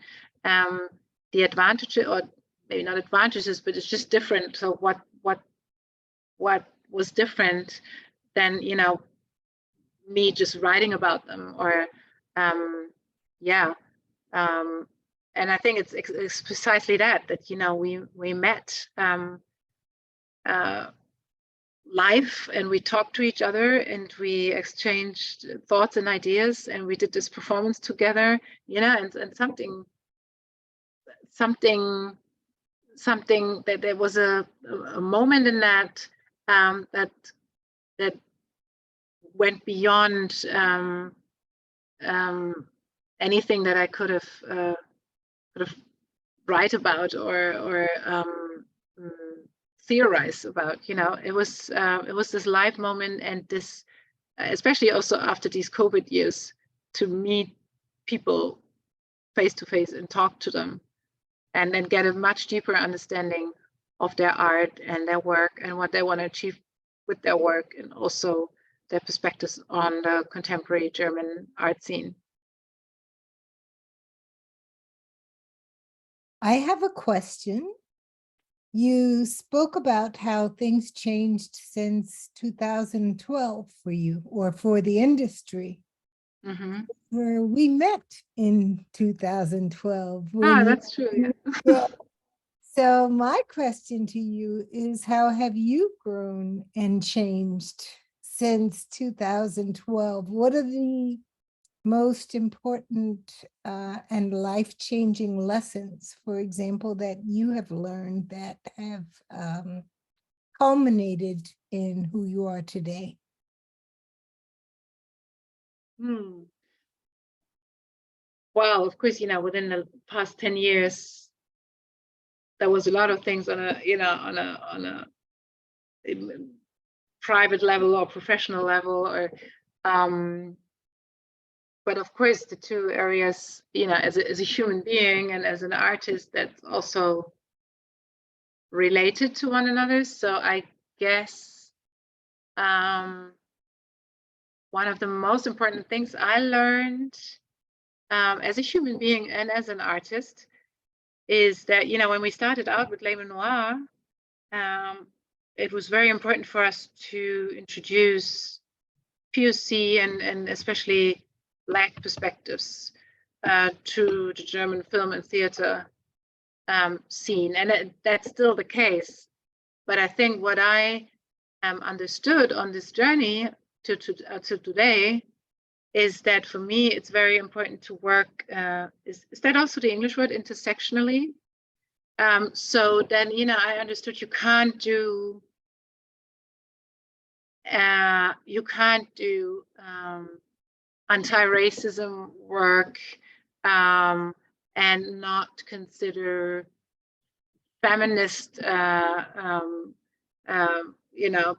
the advantages, or maybe not advantages, but it's just different. So what was different than me just writing about them, or and I think it's precisely that we met live, and we talked to each other, and we exchanged thoughts and ideas, and we did this performance together, and something that there was a moment in that that went beyond anything that I could have write about or theorize about. It was this live moment, and this, especially also after these COVID years, to meet people face to face and talk to them, and then get a much deeper understanding of their art and their work and what they want to achieve with their work, and also their perspectives on the contemporary German art scene. I have a question. You spoke about how things changed since 2012 for you, or for the industry. Mm-hmm. Where we met in 2012. That's true. Yeah. So my question to you is, how have you grown and changed since 2012? What are the most important and life-changing lessons, for example, that you have learned that have culminated in who you are today? Well, of course, within the past 10 years, there was a lot of things on a private level or professional level, or but of course the two areas, as a human being and as an artist, that's also related to one another. So I guess one of the most important things I learned as a human being and as an artist is that, when we started out with GLAMOUR, it was very important for us to introduce POC and especially Black perspectives to the German film and theater scene. And that's still the case. But I think what I understood on this journey to today is that for me, it's very important to work, is that also the English word, intersectionally? So then, I understood you can't do anti-racism work and not consider feminist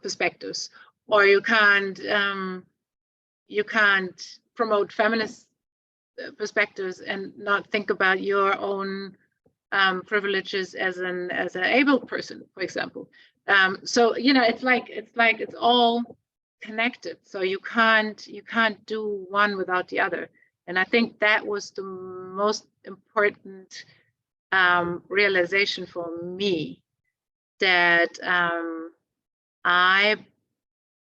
perspectives, or you can't promote feminist perspectives and not think about your own privileges as an able person, for example. So it's all connected. So you can't do one without the other. And I think that was the most important realization for me, that I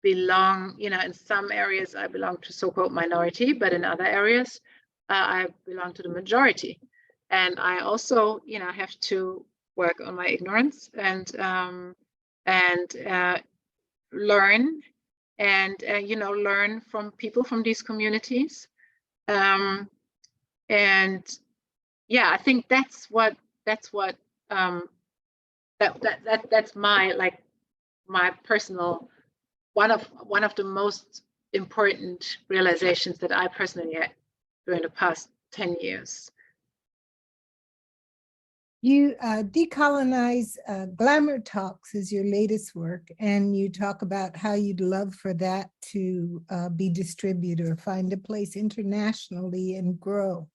belong, in some areas I belong to so-called minority, but in other areas I belong to the majority. And I also, have to work on my ignorance and learn and learn from people from these communities. And yeah, I think that's what that's my personal one of the most important realizations that I personally had during the past 10 years. You decolonize Glamour Talks is your latest work, and you talk about how you'd love for that to be distributed or find a place internationally and grow.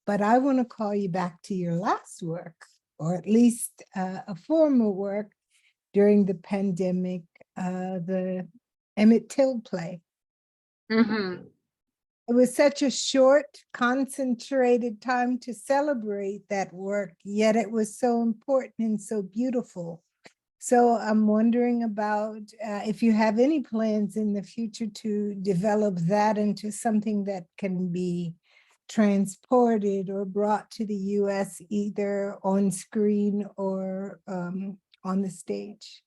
But I want to call you back to your last work, or at least a former work during the pandemic, the Emmett Till play. Mm-hmm. It was such a short, concentrated time to celebrate that work, yet it was so important and so beautiful. So I'm wondering about if you have any plans in the future to develop that into something that can be transported or brought to the US, either on screen or on the stage.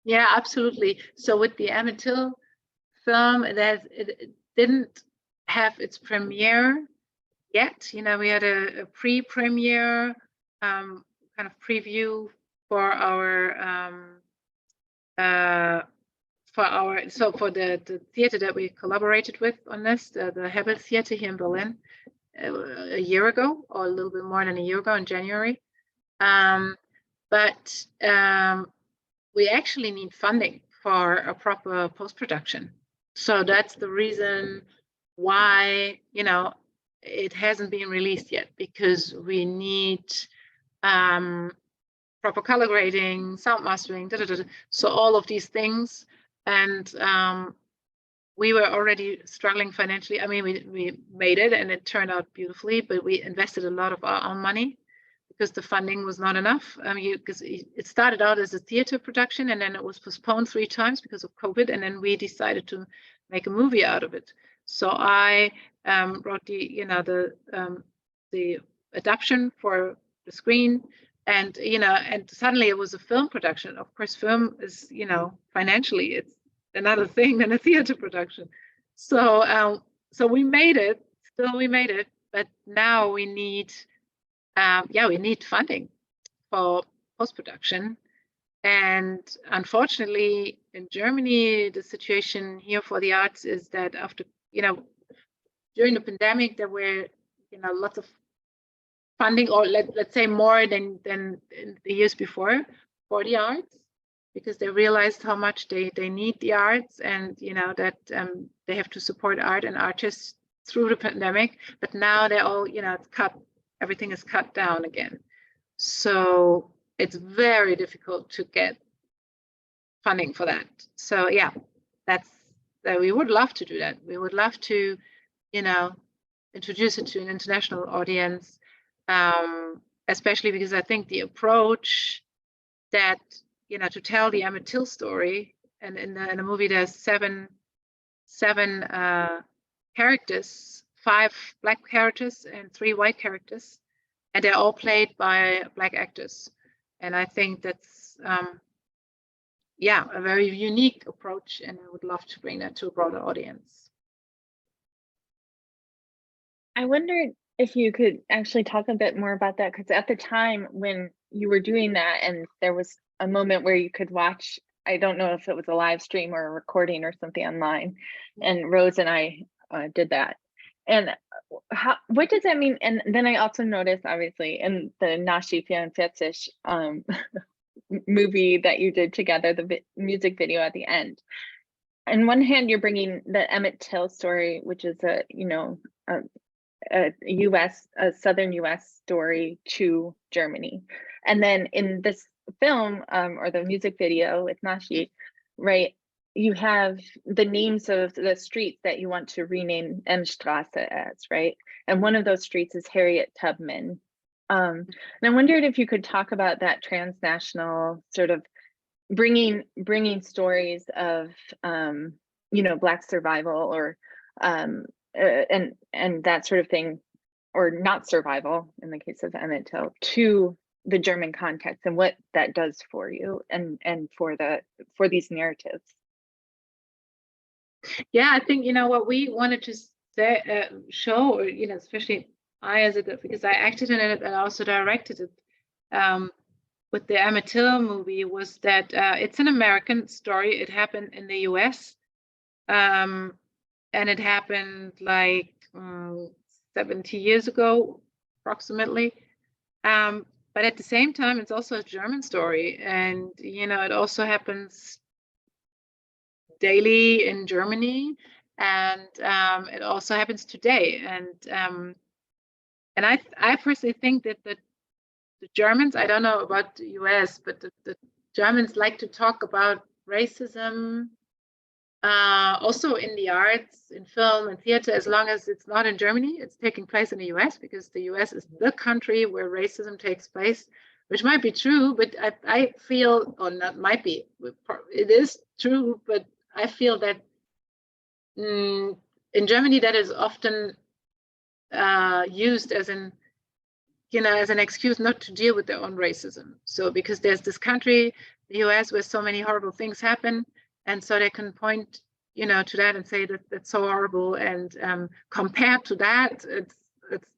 Yeah, absolutely. So with the Emmett Till film, it didn't have its premiere yet. You know, we had a pre-premiere kind of preview for for the theater that we collaborated with on this, the Hebel Theater here in Berlin, a year ago, or a little bit more than a year ago, in January. But we actually need funding for a proper post-production. So that's the reason why, you know, it hasn't been released yet, because we need proper color grading, sound mastering, so all of these things. And we were already struggling financially. I mean, we made it and it turned out beautifully, but we invested a lot of our own money because the funding was not enough. Because it started out as a theater production, and then it was postponed 3 times because of COVID, and then we decided to make a movie out of it. So I wrote the adaptation for the screen, and and suddenly it was a film production. Of course, film is, financially it's another thing than a theater production. So so we made it. Still, we made it, but now we need we need funding for post-production. And unfortunately, in Germany, the situation here for the arts is that after, during the pandemic, there were, lots of funding, or let's say more than in the years before, for the arts, because they realized how much they need the arts, and that they have to support art and artists through the pandemic. But now they're all, it's cut. Everything is cut down again. So it's very difficult to get funding for that. So yeah, we would love to do that. We would love to, introduce it to an international audience, especially because I think the approach that, to tell the Emmett Till story, and in the movie there's seven characters, 5 Black characters and 3 white characters, and they're all played by Black actors. And I think that's a very unique approach, and I would love to bring that to a broader audience. I wondered if you could actually talk a bit more about that, because at the time when you were doing that, and there was a moment where you could watch, I don't know if it was a live stream or a recording or something online, and Rose and I did that. And what does that mean? And then I also noticed, obviously, in the Nashi 44 movie that you did together, the music video at the end. On one hand, you're bringing the Emmett Till story, which is a Southern US story, to Germany. And then in this film, or the music video with Nashi, right, you have the names of the streets that you want to rename M-Straße as, right? And one of those streets is Harriet Tubman. And I wondered if you could talk about that transnational sort of bringing stories of, Black survival, or and that sort of thing, or not survival in the case of Emmett Till, to the German context, and what that does for you and for these narratives. Yeah, I think, what we wanted to say, show, especially I, because I acted in it and also directed it, with the Emmett Till movie was that it's an American story. It happened in the US. And it happened like 70 years ago, approximately. But at the same time, it's also a German story. And, you know, it also happens daily in Germany. And it also happens today. And I personally think that the Germans, I don't know about the US, but the Germans like to talk about racism, also in the arts, in film and theater, as long as it's not in Germany, it's taking place in the US, because the US is the country where racism takes place, which might be true, but I feel, or not might be, it is true, but I feel that in Germany that is often used as an, you know, as an excuse not to deal with their own racism. So because there's this country, the US, where so many horrible things happen, and so they can point, you know, to that and say that that's so horrible, and compared to that, it's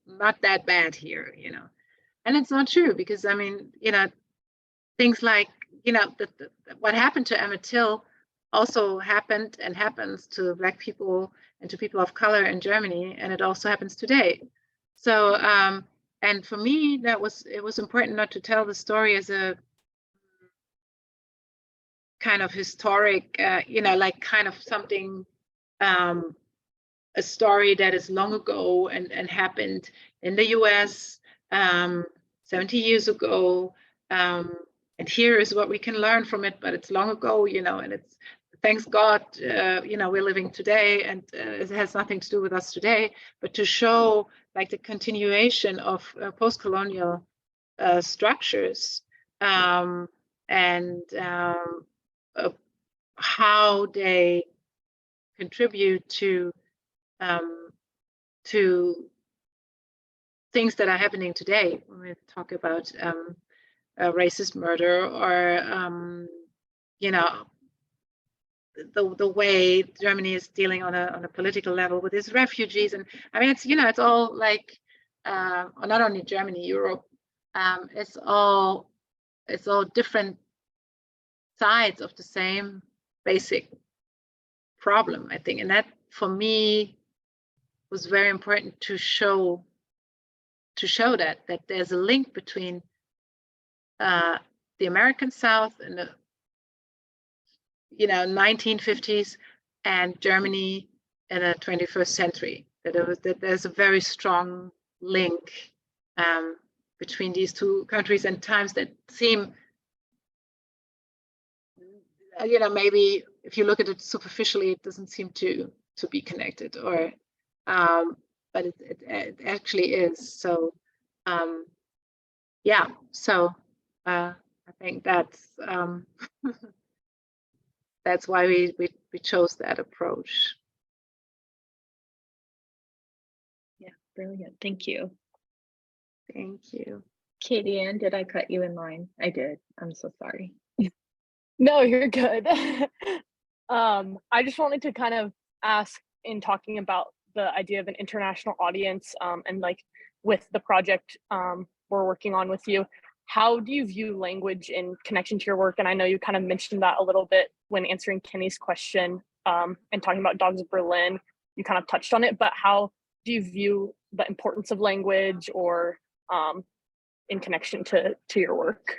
not that bad here, you know. And it's not true, because I mean, you know, things like, you know, what happened to Emmett Till also happened and happens to Black people and to people of color in Germany, and it also happens today. So and for me, it was important not to tell the story as a kind of historic, you know, like kind of something, a story that is long ago and happened in the US 70 years ago. And here is what we can learn from it, but it's long ago, you know, and it's, thanks God, you know, we're living today, and it has nothing to do with us today, but to show like the continuation of post-colonial structures, and how they contribute to things that are happening today when we talk about racist murder, or you know, the way Germany is dealing on a political level with its refugees. And I mean, it's, you know, it's all like, or not only Germany, Europe, it's all different sides of the same basic problem, I think. And that for me was very important to show that there's a link between the American South and the, you know, 1950s and Germany in the 21st century. That there's a very strong link between these two countries, and times that seem, you know, maybe if you look at it superficially, it doesn't seem to be connected, or but it actually is. So yeah, so I think that's that's why we chose that approach. Yeah, brilliant. Thank you. Thank you. Katie Ann, did I cut you in line? I did. I'm so sorry. No, you're good. I just wanted to kind of ask, in talking about the idea of an international audience, and like with the project we're working on with you, how do you view language in connection to your work? And I know you kind of mentioned that a little bit when answering Kenny's question, and talking about Dogs of Berlin, you kind of touched on it, but how do you view the importance of language, or in connection to your work?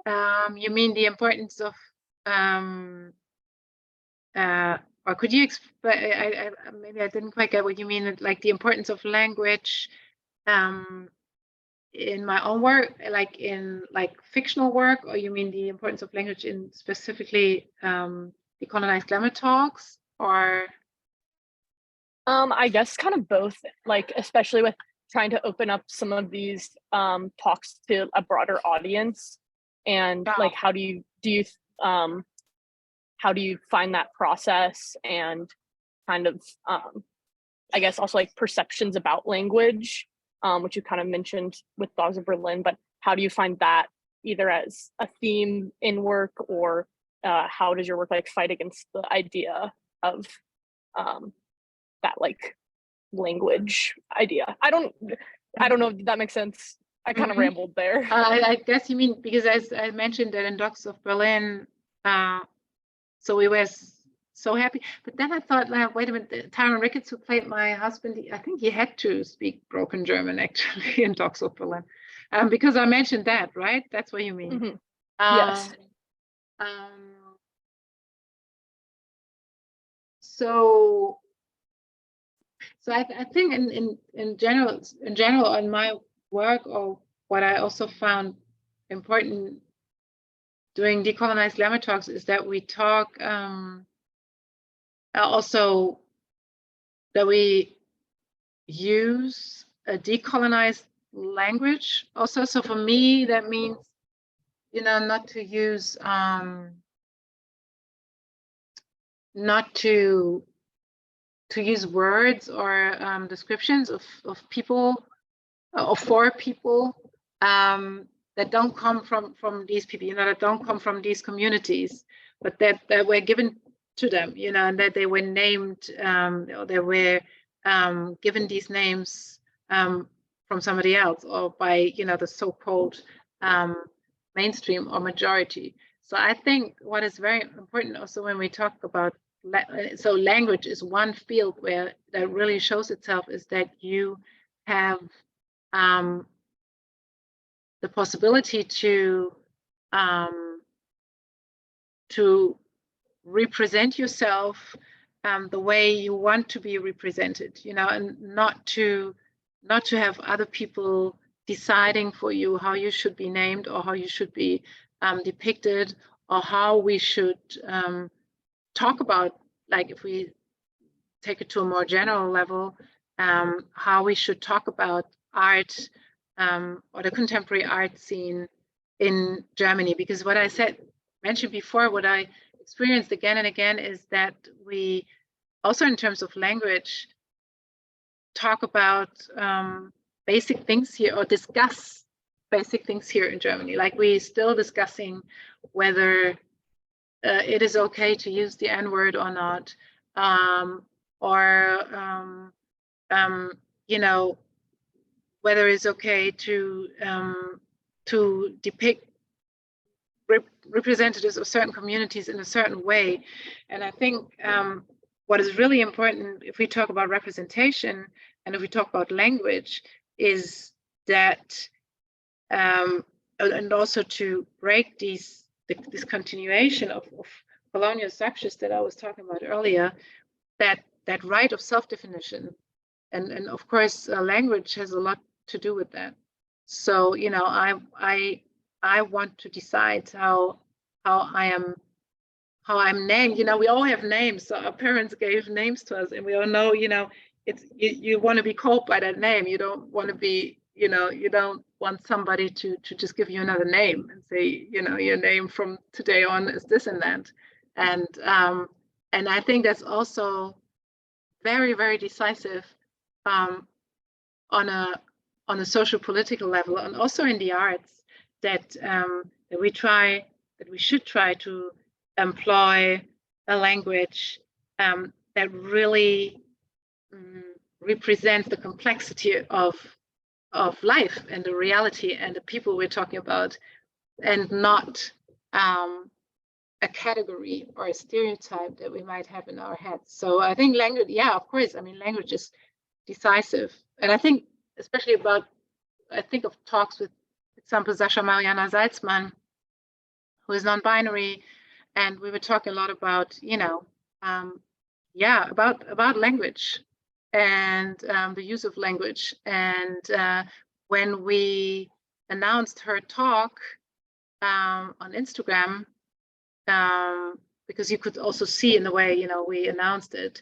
You mean the importance of, or could you explain? Maybe I didn't quite get what you mean. Like the importance of language in my own work, like in like fictional work, or you mean the importance of language in specifically DECOLONIZE Glamour talks, or? I guess kind of both, like especially with trying to open up some of these talks to a broader audience, and like how do you find that process, and kind of I guess also like perceptions about language, which you kind of mentioned with Dogs of Berlin, but how do you find that either as a theme in work, or how does your work like fight against the idea of that like language idea? I don't know if that makes sense. I kind of rambled there. I guess you mean, because as I mentioned that in Dogs of Berlin, so we were so happy. But then I thought, wait a minute, Tyron Ricketts, who played my husband, I think he had to speak broken German actually in Dogs of Berlin, because I mentioned that, right? That's what you mean. Mhm. Yes. So I think in general in my work, or what I also found important doing Decolonize Glamour Talks, is that we talk also that we use a decolonized language also. So for me, that means, not to use not to use words or descriptions of people or for people that don't come from these people, that don't come from these communities, but that were given to them, and that they were named, or they were given these names from somebody else, or by the so-called mainstream or majority. So I think what is very important also when we talk about so language is one field where that really shows itself, is that you have the possibility to represent yourself the way you want to be represented, and not to have other people deciding for you how you should be named, or how you should be depicted, or how we should talk about, like if we take it to a more general level, how we should talk about art or the contemporary art scene in Germany. Because what I mentioned before, what I experienced again and again, is that we also, in terms of language, talk about basic things here, or discuss basic things here in Germany. Like we're still discussing whether it is okay to use the N-word or not, or whether it's okay to depict representatives of certain communities in a certain way. And I think what is really important, if we talk about representation and if we talk about language, is that and also to break this continuation of colonial structures that I was talking about earlier, that right of self-definition, and of course language has a lot to do with that. So I want to decide how I'm named. We all have names. So our parents gave names to us, and we all know, it's you want to be called by that name. You don't want to be, you don't want somebody to just give you another name and say, your name from today on is this and that. And I think that's also very, very decisive on a social political level, and also in the arts, that we should try to employ a language that really represents the complexity of life and the reality and the people we're talking about, and not a category or a stereotype that we might have in our heads. So I think language, yeah, of course, language is decisive. And I think especially I think of talks with, for example, Sasha Mariana Salzman, who is non-binary, and we were talking a lot about, about language and the use of language. And when we announced her talk on Instagram, because you could also see in the way, we announced it,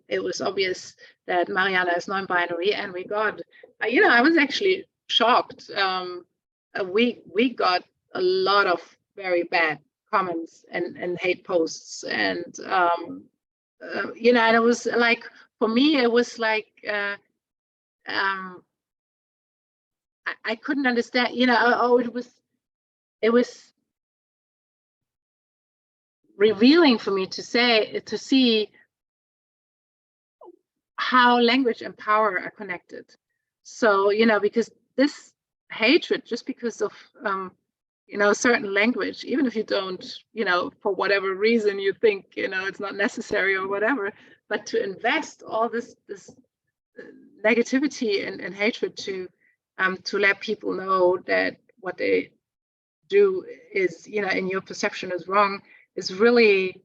it was obvious that Mariana is non-binary, and we got, I was actually shocked. We got a lot of very bad comments and hate posts, and and it was like, for me, it was like I couldn't understand, it was revealing for me to see how language and power are connected. So, because this hatred just because of certain language, even if you don't, for whatever reason you think it's not necessary or whatever, but to invest all this negativity and hatred to let people know that what they do is, in your perception is wrong, is really,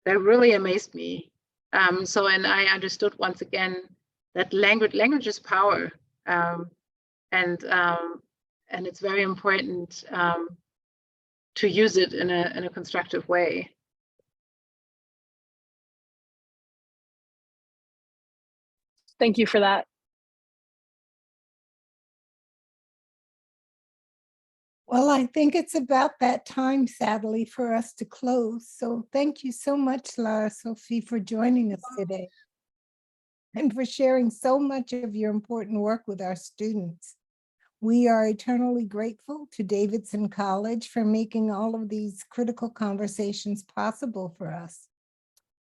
that really amazed me. And I understood once again that language is power, and it's very important to use it in a constructive way. Thank you for that. Well, I think it's about that time, sadly, for us to close. So thank you so much, Lara, Sophie, for joining us today and for sharing so much of your important work with our students. We are eternally grateful to Davidson College for making all of these critical conversations possible for us.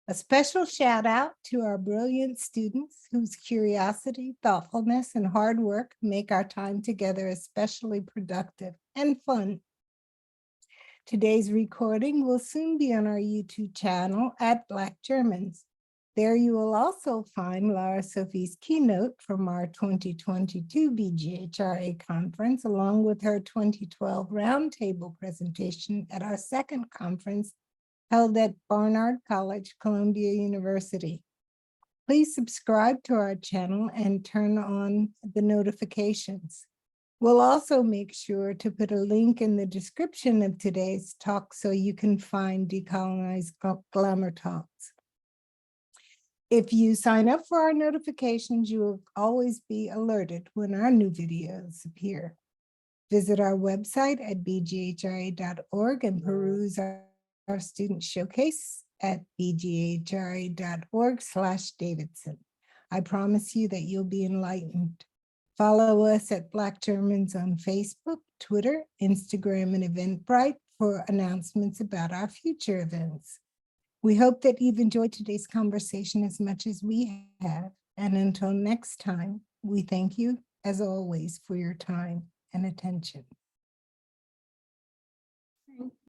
A special shout out to our brilliant students whose curiosity, thoughtfulness, and hard work make our time together especially productive and fun. Today's recording will soon be on our YouTube channel at Black Germans. There you will also find Lara Sophie's keynote from our 2022 BGHRA conference, along with her 2012 roundtable presentation at our second conference held at Barnard College, Columbia University. Please subscribe to our channel and turn on the notifications. We'll also make sure to put a link in the description of today's talk so you can find Decolonize Glamour Talks. If you sign up for our notifications, you will always be alerted when our new videos appear. Visit our website at bghra.org and peruse our student showcase at bghra.org/Davidson. I promise you that you'll be enlightened. Follow us at Black Germans on Facebook, Twitter, Instagram, and Eventbrite for announcements about our future events. We hope that you've enjoyed today's conversation as much as we have. And until next time, we thank you, as always, for your time and attention.